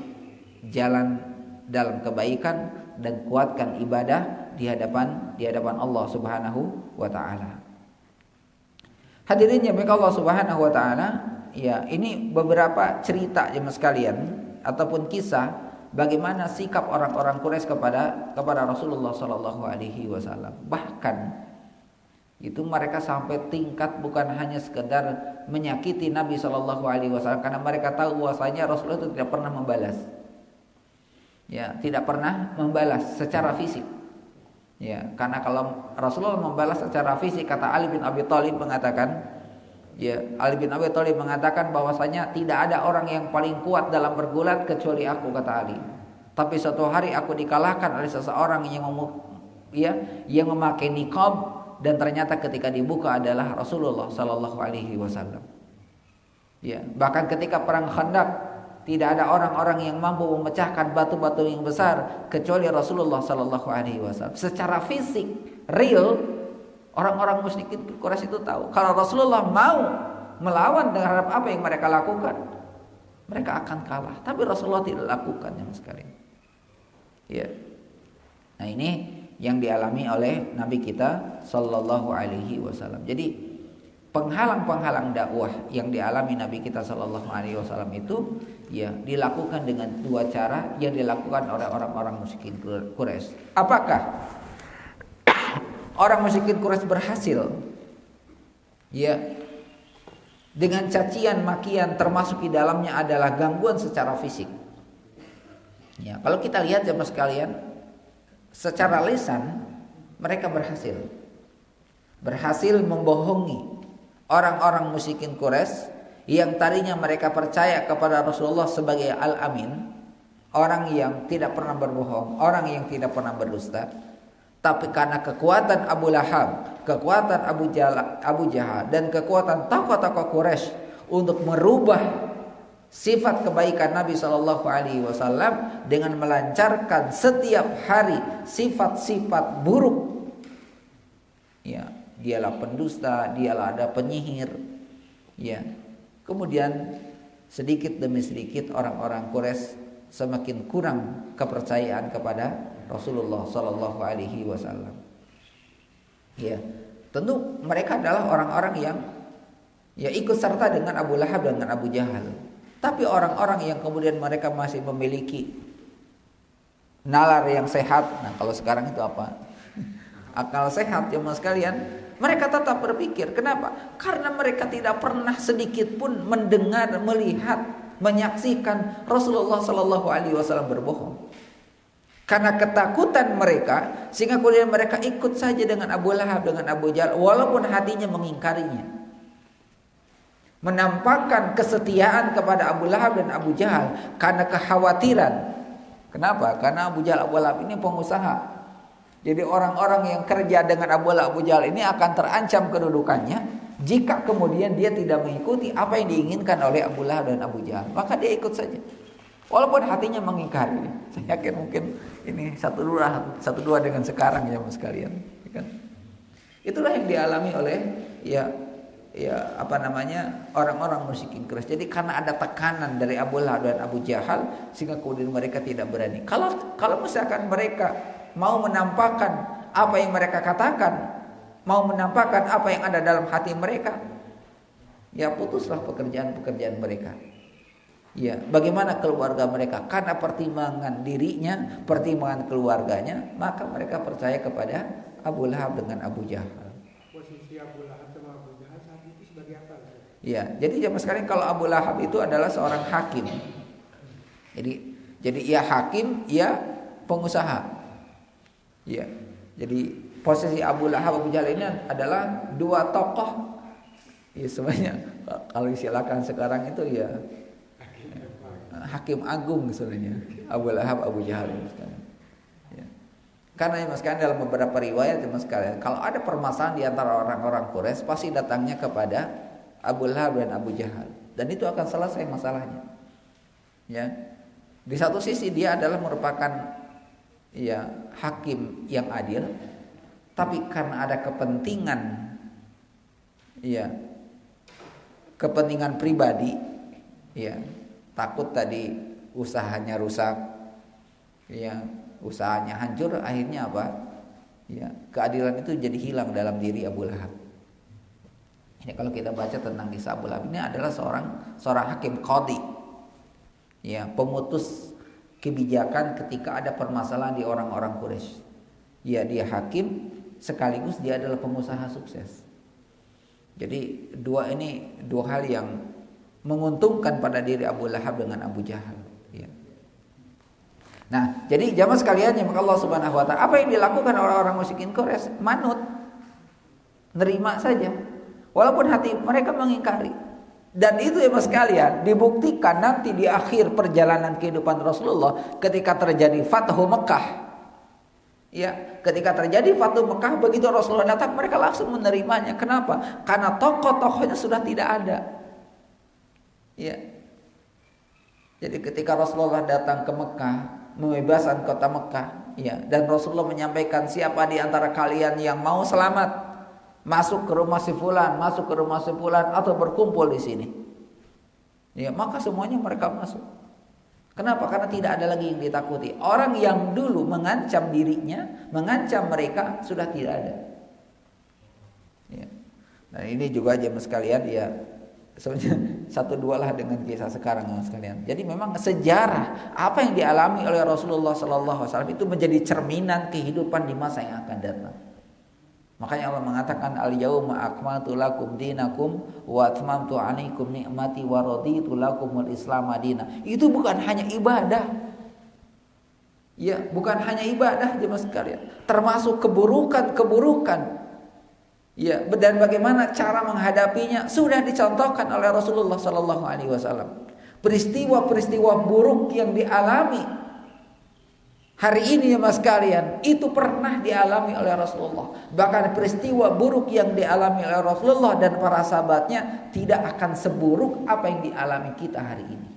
jalan dalam kebaikan dan kuatkan ibadah di hadapan Allah Subhanahu wa taala. Hadirin yang dirahmati Allah Subhanahu wa taala, ya, ini beberapa cerita jemaah sekalian ataupun kisah bagaimana sikap orang-orang Quraisy kepada Rasulullah Sallallahu Alaihi Wasallam. Bahkan Itu mereka sampai tingkat bukan hanya sekedar menyakiti Nabi Shallallahu Alaihi Wasallam, karena mereka tahu bahwasanya Rasulullah itu tidak pernah membalas, ya, tidak pernah membalas secara fisik, ya, karena kalau Rasulullah membalas secara fisik, kata Ali bin Abi Thalib mengatakan, ya, Ali bin Abi Thalib mengatakan bahwasanya tidak ada orang yang paling kuat dalam bergulat kecuali aku, kata Ali. Tapi suatu hari aku dikalahkan oleh seseorang yang memakai niqab, dan ternyata ketika dibuka adalah Rasulullah Sallallahu Alaihi Wasallam. Ya, bahkan ketika perang Khandaq tidak ada orang-orang yang mampu memecahkan batu-batu yang besar kecuali Rasulullah Sallallahu Alaihi Wasallam. Secara fisik, real, orang-orang musyrikin Quraisy itu tahu kalau Rasulullah mau melawan terhadap apa yang mereka lakukan, mereka akan kalah. Tapi Rasulullah tidak lakukan sama sekali. Ya. Nah, ini yang dialami oleh Nabi kita Sallallahu Alaihi Wasallam. Jadi penghalang-penghalang dakwah yang dialami Nabi kita Sallallahu Alaihi Wasallam itu, ya, dilakukan dengan dua cara yang dilakukan oleh orang-orang musyrikin Quraisy. Apakah orang musyrikin Quraisy berhasil, ya, dengan cacian makian, termasuk di dalamnya adalah gangguan secara fisik? Ya, kalau kita lihat jemaah sekalian, secara lisan mereka berhasil membohongi orang-orang musyrikin Quraisy yang tadinya mereka percaya kepada Rasulullah sebagai Al-Amin, orang yang tidak pernah berbohong, orang yang tidak pernah berdusta. Tapi karena kekuatan Abu Lahab, kekuatan Abu Jahal, dan kekuatan tokoh-tokoh Quraisy untuk merubah sifat kebaikan Nabi Shallallahu Alaihi Wasallam dengan melancarkan setiap hari sifat-sifat buruk, ya, dialah pendusta, dialah ada penyihir, ya. Kemudian sedikit demi sedikit orang-orang Quraisy semakin kurang kepercayaan kepada Rasulullah Shallallahu Alaihi Wasallam. Ya, tentu mereka adalah orang-orang yang, ya, ikut serta dengan Abu Lahab dan dengan Abu Jahal. Tapi orang-orang yang kemudian mereka masih memiliki nalar yang sehat. Nah, kalau sekarang itu apa? Akal sehat, ya mas sekalian. Mereka tetap berpikir. Kenapa? Karena mereka tidak pernah sedikit pun mendengar, melihat, menyaksikan Rasulullah Sallallahu Alaihi Wasallam berbohong. Karena ketakutan mereka, sehingga kemudian mereka ikut saja dengan Abu Lahab, dengan Abu Jahal, walaupun hatinya mengingkarinya. Menampakkan kesetiaan kepada Abu Lahab dan Abu Jahal karena kekhawatiran. Kenapa? Karena Abu Jahal, Abu Lahab ini pengusaha. Jadi orang-orang yang kerja dengan Abu Lahab, Abu Jahal ini akan terancam kedudukannya jika kemudian dia tidak mengikuti apa yang diinginkan oleh Abu Lahab dan Abu Jahal. Maka dia ikut saja, walaupun hatinya mengingkari. Saya yakin mungkin ini satu dua dengan sekarang, ya mas sekalian. Itulah yang dialami oleh orang-orang musyrikin Quraisy. Jadi karena ada tekanan dari Abu Lahab dan Abu Jahal, sehingga kemudian mereka tidak berani. Kalau misalkan mereka mau menampakkan apa yang mereka katakan, mau menampakkan apa yang ada dalam hati mereka, ya putuslah pekerjaan mereka. Ya, bagaimana keluarga mereka? Karena pertimbangan dirinya, pertimbangan keluarganya, maka mereka percaya kepada Abu Lahab dengan Abu Jahal. Posisi Abu Lahab sama Abu Jahal saat itu sebagai apa? Ya, jadi zaman sekarang kalau Abu Lahab itu adalah seorang hakim. Jadi ia hakim, ia pengusaha. Ya, jadi posisi Abu Lahab, Abu Jahal ini adalah dua tokoh. Ya sebenarnya kalau silakan sekarang itu ya hakim agung sebenarnya Abu Lahab, Abu Jahal ini sekarang. Ya. Karena mas kalian dalam beberapa riwayat mas kalian, kalau ada permasalahan di antara orang-orang Quraisy pasti datangnya kepada Abu Lahab dan Abu Jahal, dan itu akan selesai masalahnya. Ya, di satu sisi dia adalah merupakan ya hakim yang adil, tapi karena ada kepentingan, ya kepentingan pribadi, ya takut tadi usahanya rusak, ya usahanya hancur, akhirnya apa? Ya keadilan itu jadi hilang dalam diri Abu Lahab. Ini kalau kita baca tentang kisah Abu Lahab, ini adalah seorang hakim qadhi, ya pemutus kebijakan ketika ada permasalahan di orang-orang Quraisy. Ya dia hakim, sekaligus dia adalah pengusaha sukses. Jadi dua hal yang menguntungkan pada diri Abu Lahab dengan Abu Jahal. Ya. Nah, jadi jamaah sekalian yang Allah Subhanahu Wa Taala, apa yang dilakukan orang-orang musyrikin Quraisy? Manut, nerima saja, walaupun hati mereka mengingkari. Dan itu jamaah sekalian dibuktikan nanti di akhir perjalanan kehidupan Rasulullah ketika terjadi Fathu Mekah. Ya, ketika terjadi Fathu Mekah, begitu Rasulullah datang mereka langsung menerimanya. Kenapa? Karena tokoh-tokohnya sudah tidak ada. Ya. Jadi ketika Rasulullah datang ke Mekah, membebaskan kota Mekah, ya, dan Rasulullah menyampaikan siapa di antara kalian yang mau selamat masuk ke rumah si fulan, masuk ke rumah si fulan atau berkumpul di sini. Ya, maka semuanya mereka masuk. Kenapa? Karena tidak ada lagi yang ditakuti. Orang yang dulu mengancam dirinya, mengancam mereka sudah tidak ada. Ya. Nah, ini juga jemaah sekalian ya, sebenarnya satu dua lah dengan kisah sekarang jemaah sekalian. Jadi memang sejarah apa yang dialami oleh Rasulullah SAW itu menjadi cerminan kehidupan di masa yang akan datang. Makanya Allah mengatakan al-yauma akmaltu lakum dinakum wa atmamtu 'alaikum ni'mati wa raditu lakumul Islam madina. Itu bukan hanya ibadah. Ya, bukan hanya ibadah jemaah sekalian, termasuk keburukan-keburukan. Ya, dan bagaimana cara menghadapinya sudah dicontohkan oleh Rasulullah sallallahu alaihi wasallam. Peristiwa-peristiwa buruk yang dialami hari ini ya mas sekalian, itu pernah dialami oleh Rasulullah. Bahkan peristiwa buruk yang dialami oleh Rasulullah dan para sahabatnya tidak akan seburuk apa yang dialami kita hari ini.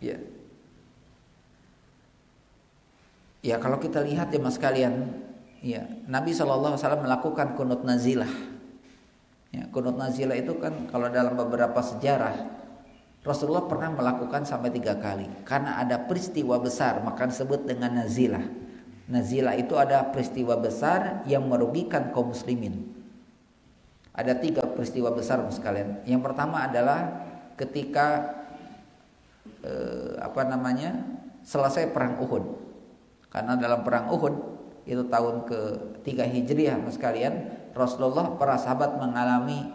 Ya. Ya, kalau kita lihat ya mas sekalian, ya, Nabi SAW melakukan kunut nazilah. Ya, kunut nazilah itu kan kalau dalam beberapa sejarah Rasulullah pernah melakukan sampai 3 kali. Karena ada peristiwa besar, maka disebut dengan nazilah. Nazilah itu ada peristiwa besar yang merugikan kaum muslimin. Ada 3 peristiwa besar sekalian. Yang pertama adalah ketika selesai perang Uhud. Karena dalam perang Uhud itu tahun ke-3 Hijriah sekalian, Rasulullah para sahabat mengalami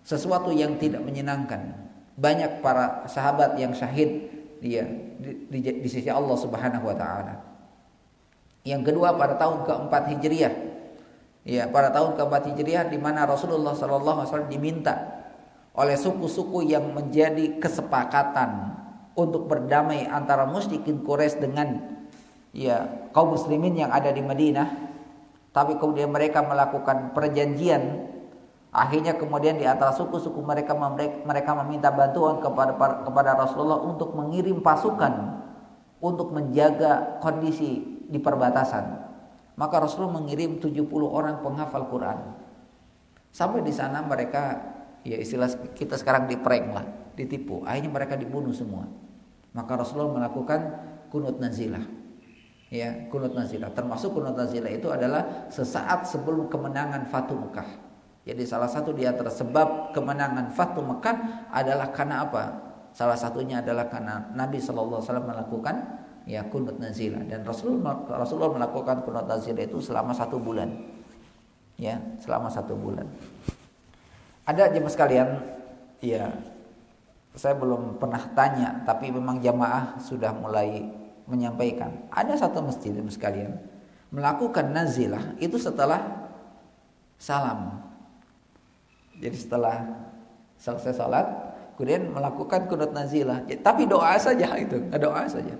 sesuatu yang tidak menyenangkan. Banyak para sahabat yang syahid di sisi Allah Subhanahu wa taala. Yang kedua pada tahun ke-4 Hijriah. Ya, pada tahun ke-4 Hijriah di mana Rasulullah sallallahu alaihi wasallam diminta oleh suku-suku yang menjadi kesepakatan untuk berdamai antara musyrikin Quraisy dengan kaum muslimin yang ada di Madinah. Tapi kemudian mereka melakukan perjanjian. Akhirnya kemudian di antara suku-suku mereka meminta bantuan kepada Rasulullah untuk mengirim pasukan untuk menjaga kondisi di perbatasan. Maka Rasulullah mengirim 70 orang penghafal Quran. Sampai di sana mereka, ya istilah kita sekarang diprank lah, ditipu. Akhirnya mereka dibunuh semua. Maka Rasulullah melakukan kunut nazilah. Ya, kunut nazilah. Termasuk kunut nazilah itu adalah sesaat sebelum kemenangan Fathu Mekah. Jadi salah satu di antara sebab kemenangan Fathu Mekah adalah karena apa? Salah satunya adalah karena Nabi SAW melakukan kunut nazilah. Dan Rasulullah melakukan kunut nazilah itu selama 1 bulan. Ya, selama 1 bulan. Ada jemaah sekalian, ya saya belum pernah tanya, tapi memang jamaah sudah mulai menyampaikan. Ada satu masjid jemaah sekalian melakukan nazilah itu setelah salam. Jadi setelah selesai sholat, kemudian melakukan kunut nazilah. Tapi doa saja itu, doa saja.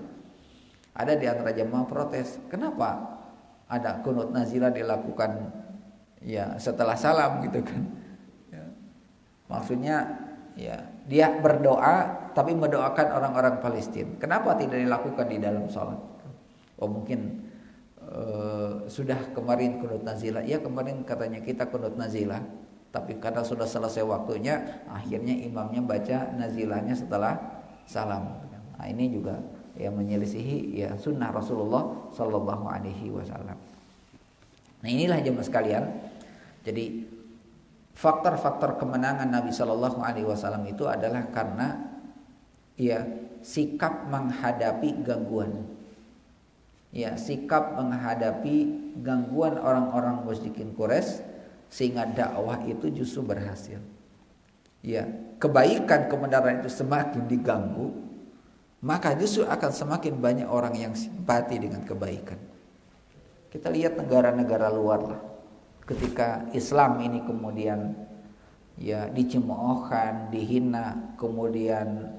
Ada di antara jemaah protes, kenapa ada kunut nazilah dilakukan setelah salam gitu kan? Ya. Maksudnya dia berdoa tapi mendoakan orang-orang Palestina. Kenapa tidak dilakukan di dalam sholat? Oh mungkin sudah kemarin kunut nazilah. Ya kemarin katanya kita kunut nazilah. Tapi karena sudah selesai waktunya, akhirnya imamnya baca nazilahnya setelah salam. Nah, ini juga menyelisihi sunnah Rasulullah Sallallahu Alaihi Wasallam. Nah inilah jemaah sekalian. Jadi faktor-faktor kemenangan Nabi Sallallahu Alaihi Wasallam itu adalah karena sikap menghadapi gangguan. ya sikap menghadapi gangguan orang-orang musyrikin Quraisy sehingga dakwah itu justru berhasil. Ya, kebaikan kebenaran itu semakin diganggu, maka justru akan semakin banyak orang yang simpati dengan kebaikan. Kita lihat negara-negara luar lah. Ketika Islam ini kemudian ya dicemoohkan, dihina, kemudian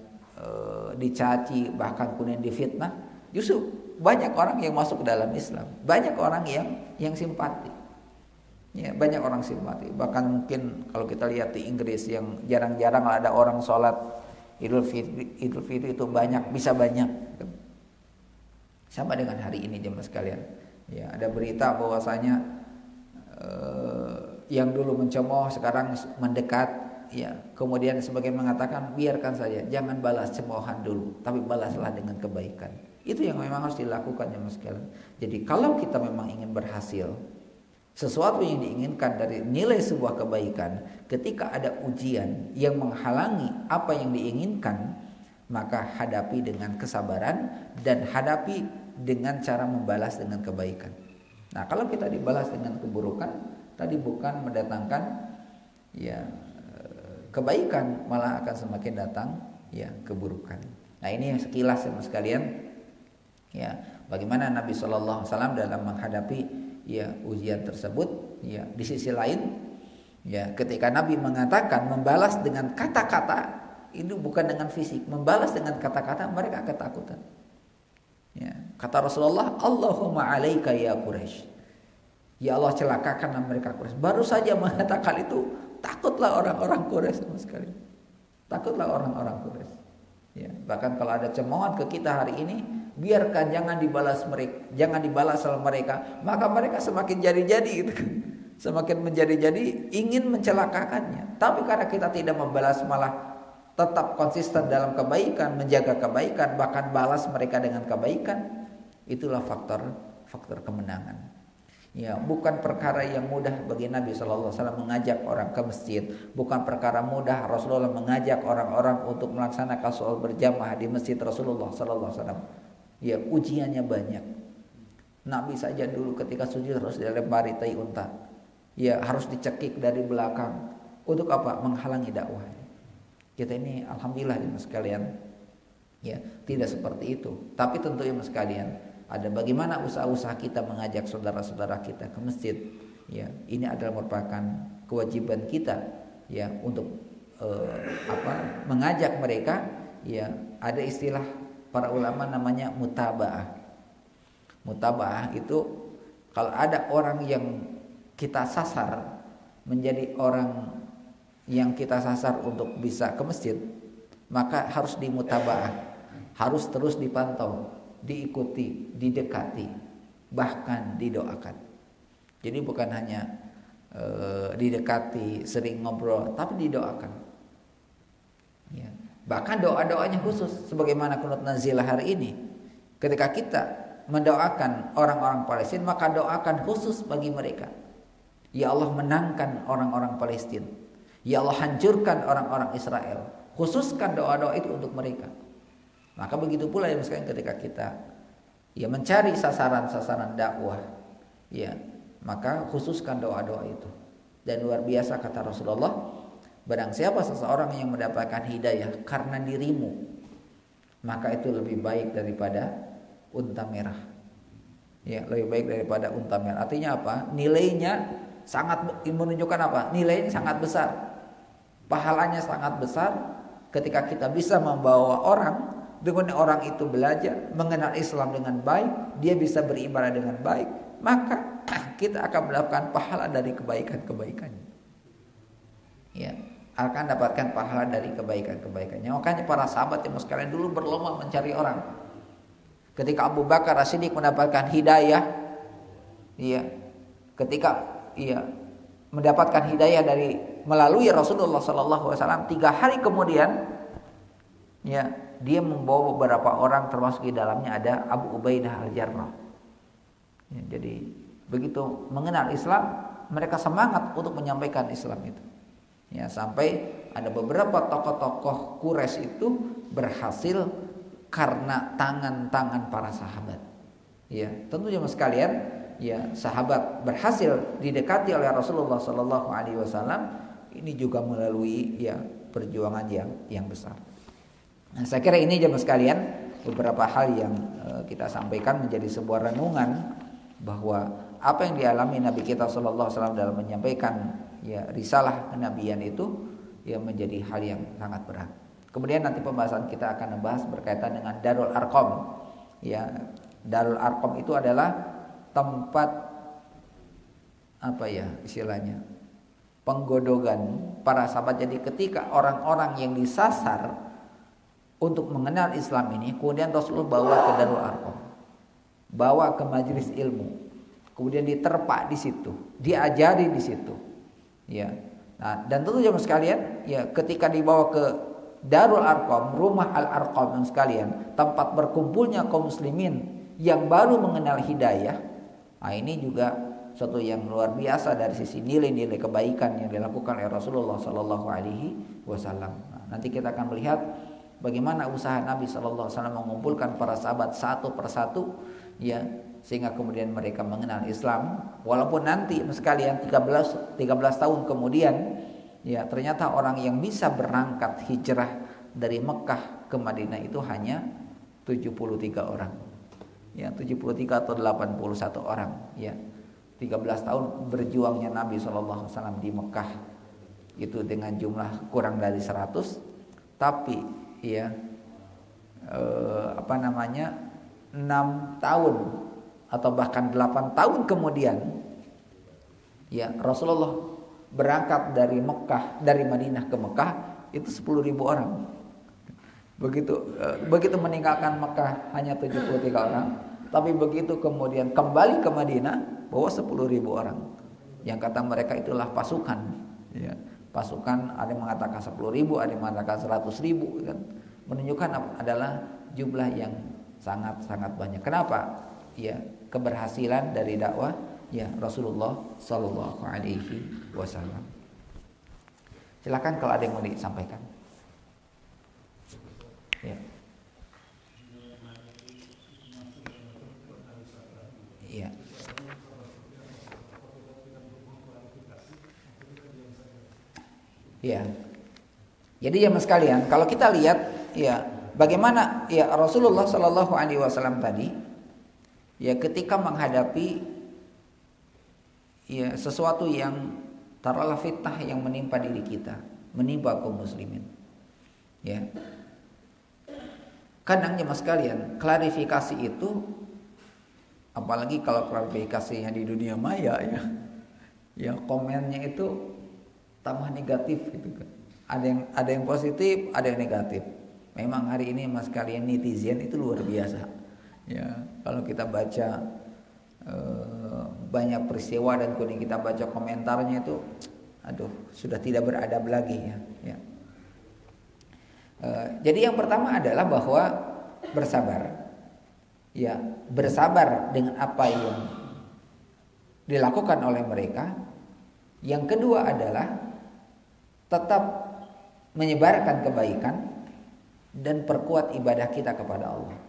dicaci, bahkan kemudian difitnah, justru banyak orang yang masuk ke dalam Islam, banyak orang yang simpati. Ya, banyak orang simpati. Bahkan mungkin kalau kita lihat di Inggris yang jarang-jarang ada orang sholat Idul Fitri itu banyak, bisa banyak. Sama dengan hari ini jemaah sekalian. Ya, ada berita bahwasanya yang dulu mencemooh sekarang mendekat. Ya, kemudian sebagian mengatakan biarkan saja, jangan balas cemoohan dulu, tapi balaslah dengan kebaikan. Itu yang memang harus dilakukan jemaah sekalian. Jadi kalau kita memang ingin berhasil, sesuatu yang diinginkan dari nilai sebuah kebaikan, ketika ada ujian yang menghalangi apa yang diinginkan, maka hadapi dengan kesabaran dan hadapi dengan cara membalas dengan kebaikan. Nah, kalau kita dibalas dengan keburukan, tadi bukan mendatangkan ya kebaikan, malah akan semakin datang ya keburukan. Nah, ini yang sekilas ya sekalian, ya bagaimana Nabi SAW dalam menghadapi ya ujian tersebut. Ya di sisi lain, ya ketika Nabi mengatakan membalas dengan kata-kata, itu bukan dengan fisik, membalas dengan kata-kata, mereka ketakutan. Ya, kata Rasulullah, Allahumma alaika ya Quraisy. Ya Allah, celakakanlah mereka Quraisy. Baru saja mengatakan itu, takutlah orang-orang Quraisy sama sekali. Takutlah orang-orang Quraisy. Ya, bahkan kalau ada cemoohan ke kita hari ini, biarkan, jangan dibalas mereka, jangan dibalas oleh mereka, maka mereka semakin jadi-jadi gitu kan. Semakin menjadi-jadi ingin mencelakakannya. Tapi karena kita tidak membalas, malah tetap konsisten dalam kebaikan, menjaga kebaikan, bahkan balas mereka dengan kebaikan, itulah faktor kemenangan. Ya, bukan perkara yang mudah bagi Nabi SAW mengajak orang ke masjid, bukan perkara mudah Rasulullah mengajak orang-orang untuk melaksanakan sholat berjamaah di masjid Rasulullah SAW. Ya, ujiannya banyak. Nabi saja dulu ketika sujud harus dilempari tai unta. Ya, harus dicekik dari belakang. Untuk apa? Menghalangi dakwah. Kita ini alhamdulillah ya sekalian, ya tidak seperti itu. Tapi tentu ya sekalian, ada bagaimana usaha-usaha kita mengajak saudara-saudara kita ke masjid. Ya, ini adalah merupakan kewajiban kita ya untuk mengajak mereka. Ya, ada istilah para ulama namanya mutabaah. Mutabaah itu kalau ada orang yang kita sasar menjadi orang yang kita sasar untuk bisa ke masjid, maka harus dimutabaah, harus terus dipantau, diikuti, didekati, bahkan didoakan. Jadi bukan hanya didekati, sering ngobrol, tapi didoakan. Ya. Bahkan doa-doanya khusus, sebagaimana kunut nazilah hari ini. Ketika kita mendoakan orang-orang Palestina, maka doakan khusus bagi mereka. Ya Allah, menangkan orang-orang Palestina. Ya Allah, hancurkan orang-orang Israel. Khususkan doa-doa itu untuk mereka. Maka begitu pula ya misalkan ketika kita ya mencari sasaran-sasaran dakwah, ya maka khususkan doa-doa itu. Dan luar biasa kata Rasulullah, barang siapa seseorang yang mendapatkan hidayah karena dirimu, maka itu lebih baik daripada unta merah. Ya, lebih baik daripada unta merah. Artinya apa? Nilainya sangat menunjukkan apa? Nilainya sangat besar. Pahalanya sangat besar ketika kita bisa membawa orang, dengan orang itu belajar mengenal Islam dengan baik, dia bisa beribadah dengan baik, maka kita akan mendapatkan pahala dari kebaikan-kebaikannya. Ya, akan dapatkan pahala dari kebaikan-kebaikannya. Makanya para sahabat yang sekalian dulu berlomba mencari orang. Ketika Abu Bakar As-Siddiq mendapatkan hidayah, ya, ketika mendapatkan hidayah dari melalui Rasulullah SAW, 3 hari kemudian, ya, dia membawa beberapa orang, termasuk di dalamnya ada Abu Ubaidah Al-Jarrah. Ya, jadi begitu mengenal Islam, mereka semangat untuk menyampaikan Islam itu. Ya, sampai ada beberapa tokoh-tokoh Quraisy itu berhasil karena tangan-tangan para sahabat. Ya, tentu jemaah sekalian, ya sahabat berhasil didekati oleh Rasulullah Sallallahu Alaihi Wasallam ini juga melalui ya perjuangan yang besar. Nah, saya kira ini jemaah sekalian beberapa hal yang kita sampaikan menjadi sebuah renungan bahwa apa yang dialami Nabi kita Sallallahu Alaihi Wasallam dalam menyampaikan ya risalah kenabian itu ya menjadi hal yang sangat berat. Kemudian nanti pembahasan kita akan membahas berkaitan dengan Darul Arqam. Ya, Darul Arqam itu adalah tempat apa ya istilahnya penggodogan para sahabat. Jadi ketika orang-orang yang disasar untuk mengenal Islam ini, kemudian Rasulullah bawa ke Darul Arqam, bawa ke majelis ilmu, kemudian diterpa di situ, diajari di situ. Ya, nah dan tentu jemaah sekalian, ya ketika dibawa ke Darul Arqam, rumah Al-Arqam sekalian, tempat berkumpulnya kaum muslimin yang baru mengenal hidayah. Nah, ini juga suatu yang luar biasa dari sisi nilai-nilai kebaikan yang dilakukan oleh Rasulullah Sallallahu Alaihi Wasallam. Nah, nanti kita akan melihat bagaimana usaha Nabi Sallallahu Alaihi Wasallam mengumpulkan para sahabat satu persatu, ya sehingga kemudian mereka mengenal Islam. Walaupun nanti sekalian 13 tahun kemudian, ya ternyata orang yang bisa berangkat hijrah dari Mekah ke Madinah itu hanya 73 orang. Ya, 73 atau 81 orang, ya. 13 tahun berjuangnya Nabi SAW di Mekah itu dengan jumlah kurang dari 100, tapi ya 6 tahun atau bahkan 8 tahun kemudian, ya Rasulullah berangkat dari Madinah ke Mekah itu 10.000 orang. Begitu meninggalkan Mekah hanya 73 orang, tapi begitu kemudian kembali ke Madinah bawa 10.000 orang. Yang kata mereka itulah pasukan, ya. Pasukan ada yang mengatakan 10.000, ada yang mengatakan 100.000 kan. Menunjukkan adalah jumlah yang sangat-sangat banyak. Kenapa? Ya, keberhasilan dari dakwah ya Rasulullah Sallallahu Alaihi Wasallam. Silakan kalau ada yang mau disampaikan. Ya. Iya. Ya. Jadi ya mas sekalian, kalau kita lihat ya bagaimana ya Rasulullah Sallallahu Alaihi Wasallam tadi ya ketika menghadapi ya sesuatu yang taruhlah fitnah yang menimpa diri kita, menimpa kaum muslimin. Ya. Kadang jemaah sekalian, klarifikasi itu apalagi kalau klarifikasinya di dunia maya ya komennya itu tambah negatif gitu kan. Ada yang positif, ada yang negatif. Memang hari ini mas sekalian netizen itu luar biasa. Ya, kalau kita baca banyak peristiwa dan kemudian kita baca komentarnya itu aduh sudah tidak beradab lagi ya. Jadi yang pertama adalah bahwa bersabar dengan apa yang dilakukan oleh mereka. Yang kedua adalah tetap menyebarkan kebaikan dan perkuat ibadah kita kepada Allah.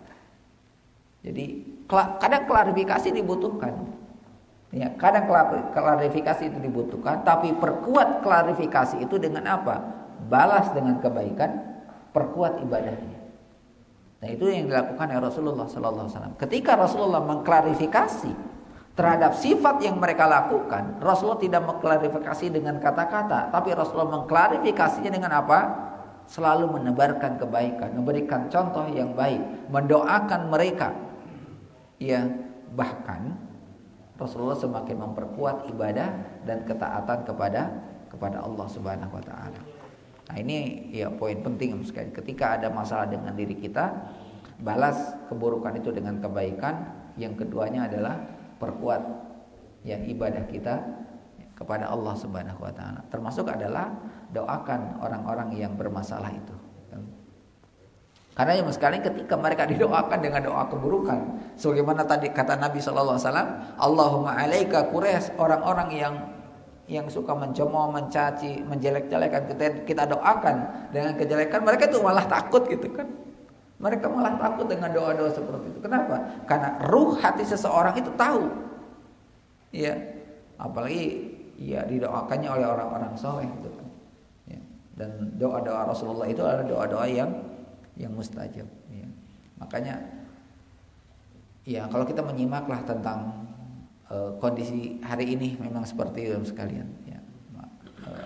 Jadi kadang klarifikasi dibutuhkan. Ya, kadang klarifikasi itu dibutuhkan, tapi perkuat klarifikasi itu dengan apa? Balas dengan kebaikan, perkuat ibadahnya. Nah, itu yang dilakukan oleh Rasulullah sallallahu alaihi wasallam. Ketika Rasulullah mengklarifikasi terhadap sifat yang mereka lakukan, Rasulullah tidak mengklarifikasi dengan kata-kata, tapi Rasulullah mengklarifikasinya dengan apa? Selalu menebarkan kebaikan, memberikan contoh yang baik, mendoakan mereka. Ya, bahkan Rasulullah semakin memperkuat ibadah dan ketaatan kepada Allah Subhanahu wa taala. Nah, ini ya poin penting sekali. Ketika ada masalah dengan diri kita, balas keburukan itu dengan kebaikan. Yang keduanya adalah perkuat ya ibadah kita kepada Allah Subhanahu wa taala. Termasuk adalah doakan orang-orang yang bermasalah itu. Karena yang sekali ketika mereka didoakan dengan doa keburukan, sebagaimana tadi kata Nabi sallallahu alaihi wasallam, Allahumma alaika Quraisy, orang-orang yang suka mencemooh, mencaci, menjelek-jelekan, kita doakan dengan kejelekan, mereka tuh malah takut gitu kan. Mereka malah takut dengan doa-doa seperti itu. Kenapa? Karena ruh hati seseorang itu tahu. Ya, apalagi ya didoakannya oleh orang-orang soleh gitu kan. Ya. Dan doa-doa Rasulullah itu adalah doa-doa yang mustajab. Ya. Makanya ya kalau kita menyimaklah tentang kondisi hari ini memang seperti itu sekalian. Ya.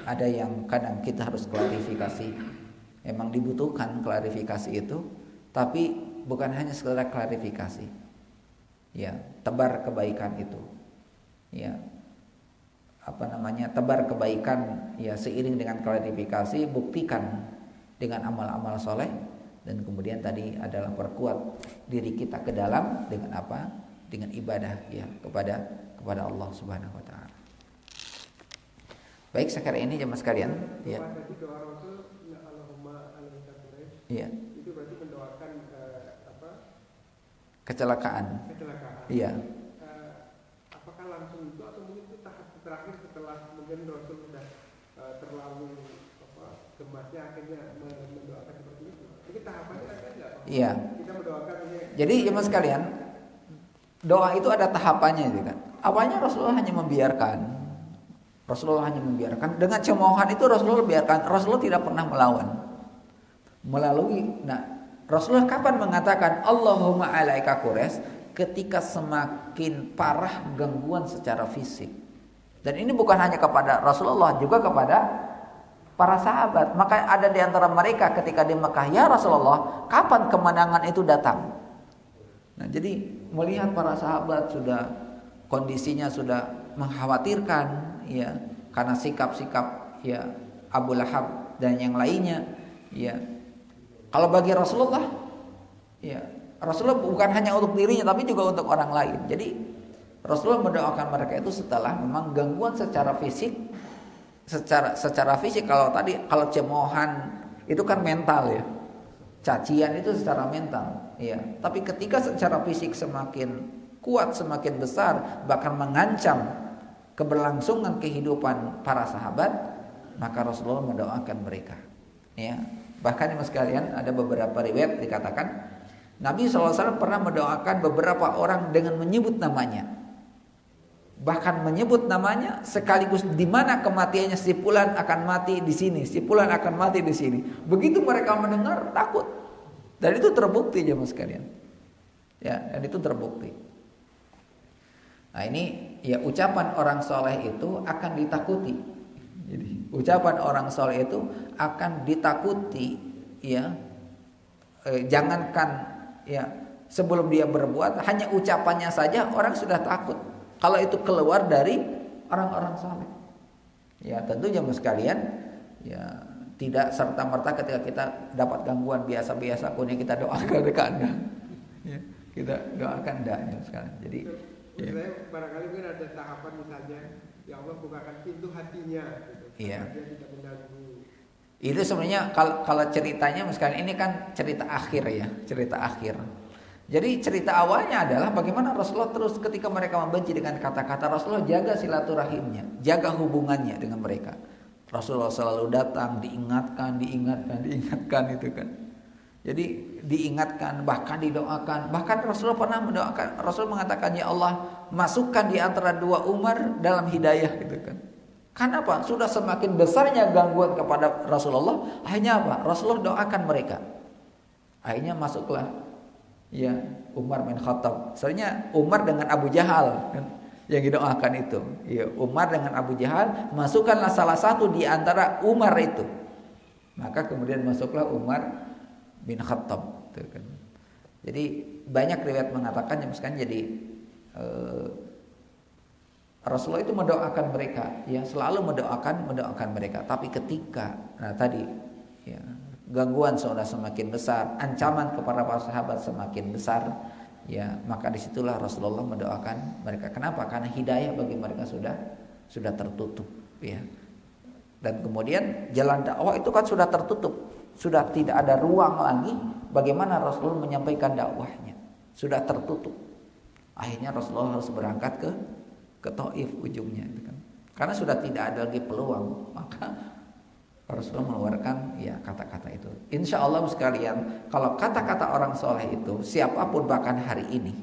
Ada yang kadang kita harus klarifikasi. Emang dibutuhkan klarifikasi itu, tapi bukan hanya sekedar klarifikasi. Ya, tebar kebaikan itu. Ya. Tebar kebaikan ya seiring dengan klarifikasi, buktikan dengan amal-amal soleh, dan kemudian tadi adalah perkuat diri kita ke dalam dengan apa? Dengan ibadah ya kepada Allah Subhanahu wa taala. Baik, sekarang ini jemaah sekalian, ya. Iya. Itu berarti mendoakan Kecelakaan. Iya. Apakah langsung itu atau mungkin itu tahap terakhir setelah mungkin Rasul sudah terlalu gemasnya akhirnya mendoakan seperti itu? Ini tahapannya ada nggak? Iya. Kita mendoakan ini. Jadi jemaah sekalian, doa itu ada tahapannya gitu kan. Awalnya Rasulullah hanya membiarkan. Dengan cemoohan itu Rasulullah biarkan. Rasulullah tidak pernah melawan. Rasulullah kapan mengatakan Allahumma alaika Quraisy? Ketika semakin parah gangguan secara fisik. Dan ini bukan hanya kepada Rasulullah, juga kepada para sahabat. Maka ada di antara mereka ketika di Mekah, ya Rasulullah, kapan kemenangan itu datang? Nah, jadi melihat para sahabat sudah kondisinya sudah mengkhawatirkan, ya, karena sikap-sikap ya Abu Lahab dan yang lainnya, ya. Kalau bagi Rasulullah, ya Rasulullah bukan hanya untuk dirinya tapi juga untuk orang lain. Jadi Rasulullah mendoakan mereka itu setelah memang gangguan secara fisik, secara fisik. Kalau cemoohan itu kan mental ya, cacian itu secara mental, ya. Tapi ketika secara fisik semakin kuat, semakin besar, bahkan mengancam keberlangsungan kehidupan para sahabat, maka Rasulullah mendoakan mereka, ya. Bahkan sekalian ada beberapa riwayat dikatakan Nabi SAW pernah mendoakan beberapa orang dengan menyebut namanya. Bahkan menyebut namanya sekaligus di mana kematiannya, si fulan akan mati di sini, si fulan akan mati di sini. Begitu mereka mendengar takut. Dan itu terbukti jemaah sekalian. Ya, dan itu terbukti. Nah, ini ya ucapan orang soleh itu akan ditakuti. Jadi ucapan orang soleh itu akan ditakuti, ya. Jangankan ya sebelum dia berbuat, hanya ucapannya saja orang sudah takut. Kalau itu keluar dari orang-orang soleh, ya tentu jemaah sekalian, ya tidak serta merta ketika kita dapat gangguan biasa-biasa pun yang kita doakan Anda, ya, kita doakan Anda sekalian. Jadi ya. Saya barangkali mungkin ada tahapan misalnya, ya Allah bukakan pintu hatinya, gitu. Iya. Dia tidak mengganggu. Itu sebenarnya kalau ceritanya misalkan ini kan cerita akhir ya, cerita akhir. Jadi cerita awalnya adalah bagaimana Rasulullah terus ketika mereka membenci dengan kata-kata, Rasulullah jaga silaturahimnya, jaga hubungannya dengan mereka. Rasulullah selalu datang, diingatkan itu kan. Jadi diingatkan, bahkan didoakan. Bahkan Rasulullah pernah mendoakan, Rasul mengatakan, ya Allah, masukkan di antara dua Umar dalam hidayah gitu kan. Karena apa? Sudah semakin besarnya gangguan kepada Rasulullah, akhirnya apa? Rasulullah doakan mereka. Akhirnya masuklah ya Umar bin Khattab. Soalnya Umar dengan Abu Jahal kan, yang didoakan itu. Ya, Umar dengan Abu Jahal, masukkanlah salah satu di antara Umar itu. Maka kemudian masuklah Umar bin Khattab gitu kan. Jadi banyak riwayat mengatakan yang misalkan jadi Rasulullah itu mendoakan mereka, ya selalu mendoakan mereka. Tapi ketika tadi ya, gangguan sudah semakin besar, ancaman kepada para sahabat semakin besar, ya maka disitulah Rasulullah mendoakan mereka. Kenapa? Karena hidayah bagi mereka sudah tertutup, ya. Dan kemudian jalan dakwah itu kan sudah tertutup, sudah tidak ada ruang lagi. Bagaimana Rasulullah menyampaikan dakwahnya? Sudah tertutup. Akhirnya Rasulullah harus berangkat ke Taif ujungnya, kan? Karena sudah tidak ada lagi peluang. Maka Rasulullah mengeluarkan ya kata-kata itu. Insya Allah sekalian, kalau kata-kata orang soleh itu siapapun bahkan hari ini,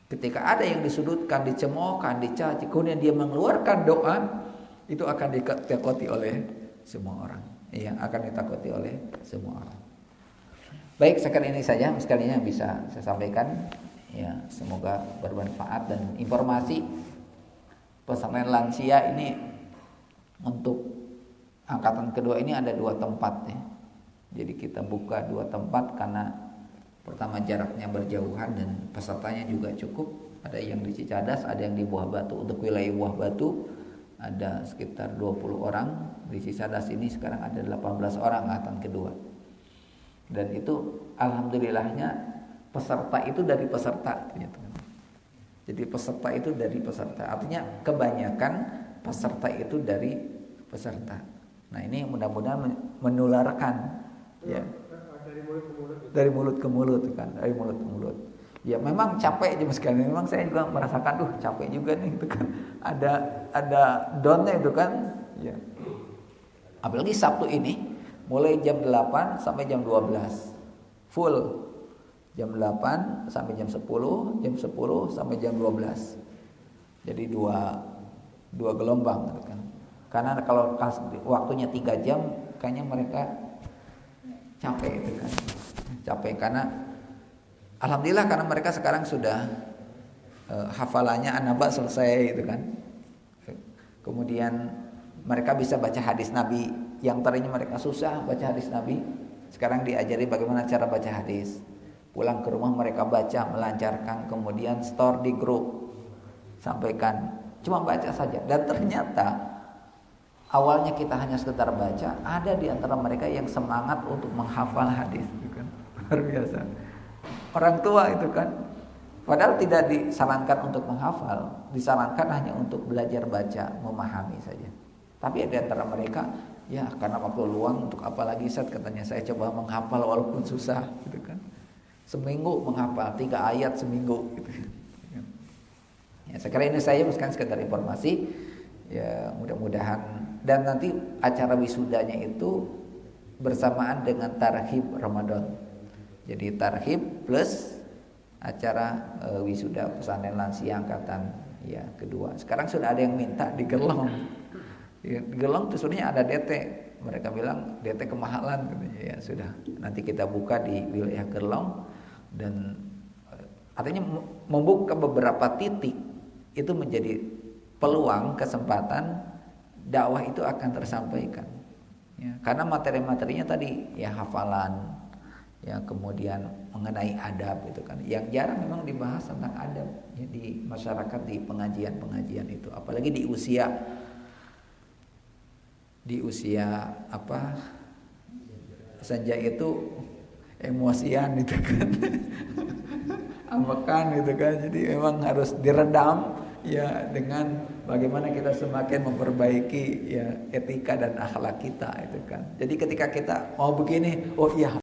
ketika ada yang disudutkan, dicemoohkan, dicaci, kemudian dia mengeluarkan doa, itu akan ditakuti oleh semua orang. Ya, akan ditakuti oleh semua orang. Baik, sekarang ini saja sekalian yang bisa saya sampaikan. Ya, semoga bermanfaat dan informasi pesantren lansia ini untuk angkatan kedua ini ada 2 tempat ya. Jadi kita buka 2 tempat karena pertama jaraknya berjauhan dan pesertanya juga cukup. Ada yang di Cicadas, ada yang di Buah Batu. Untuk wilayah Buah Batu ada sekitar 20 orang. Di Cicadas ini sekarang ada 18 orang angkatan kedua. Dan itu alhamdulillahnya peserta itu dari peserta gitu. Jadi peserta itu dari peserta. Artinya kebanyakan peserta itu dari peserta. Nah, ini mudah-mudahan menularkan ya. Dari mulut ke mulut kan, dari mulut ke mulut. Ya memang capek aja sekalian. Memang saya juga merasakan capek juga nih itu kan. Ada downnya itu kan. Ya. Apalagi Sabtu ini mulai jam 8 sampai jam 12. Full. Jam 8 sampai jam 10, jam 10 sampai jam 12. Jadi dua gelombang gitu kan. Karena kalau waktunya 3 jam, kayaknya mereka capek itu kan. Capek karena alhamdulillah karena mereka sekarang sudah hafalannya An-Naba selesai itu kan. Kemudian mereka bisa baca hadis Nabi yang tadinya mereka susah baca hadis Nabi, sekarang diajari bagaimana cara baca hadis. Pulang ke rumah mereka baca, melancarkan, kemudian store di grup, sampaikan, cuma baca saja. Dan ternyata awalnya kita hanya sekedar baca, ada di antara mereka yang semangat untuk menghafal hadis, itu kan luar biasa. Orang tua itu kan, padahal tidak disarankan untuk menghafal, disarankan hanya untuk belajar baca, memahami saja. Tapi ada di antara mereka, ya karena waktu luang untuk apalagi Ustaz, katanya saya coba menghafal walaupun susah, gitu kan. Seminggu menghafal 3 ayat seminggu, gitu. Ya, sekarang ini saya merupakan sekedar informasi, ya mudah-mudahan. Dan nanti acara wisudanya itu bersamaan dengan tarhib Ramadan. Jadi tarhib plus acara wisuda pesantren lansia angkatan ya kedua. Sekarang sudah ada yang minta di Gerlong. Di Gerlong itu sebenarnya ada DT. Mereka bilang DT kemahalan katanya. Ya sudah, nanti kita buka di wilayah Gerlong dan artinya membuka beberapa titik itu menjadi peluang kesempatan dakwah itu akan tersampaikan ya, karena materi-materinya tadi ya hafalan ya, kemudian mengenai adab itu kan yang jarang memang dibahas tentang adab ya, di masyarakat, di pengajian-pengajian itu, apalagi di usia apa senja itu emosian itu kan ambekan itu kan, jadi memang harus diredam ya dengan bagaimana kita semakin memperbaiki ya etika dan akhlak kita itu kan. Jadi ketika kita mau begini, oh iya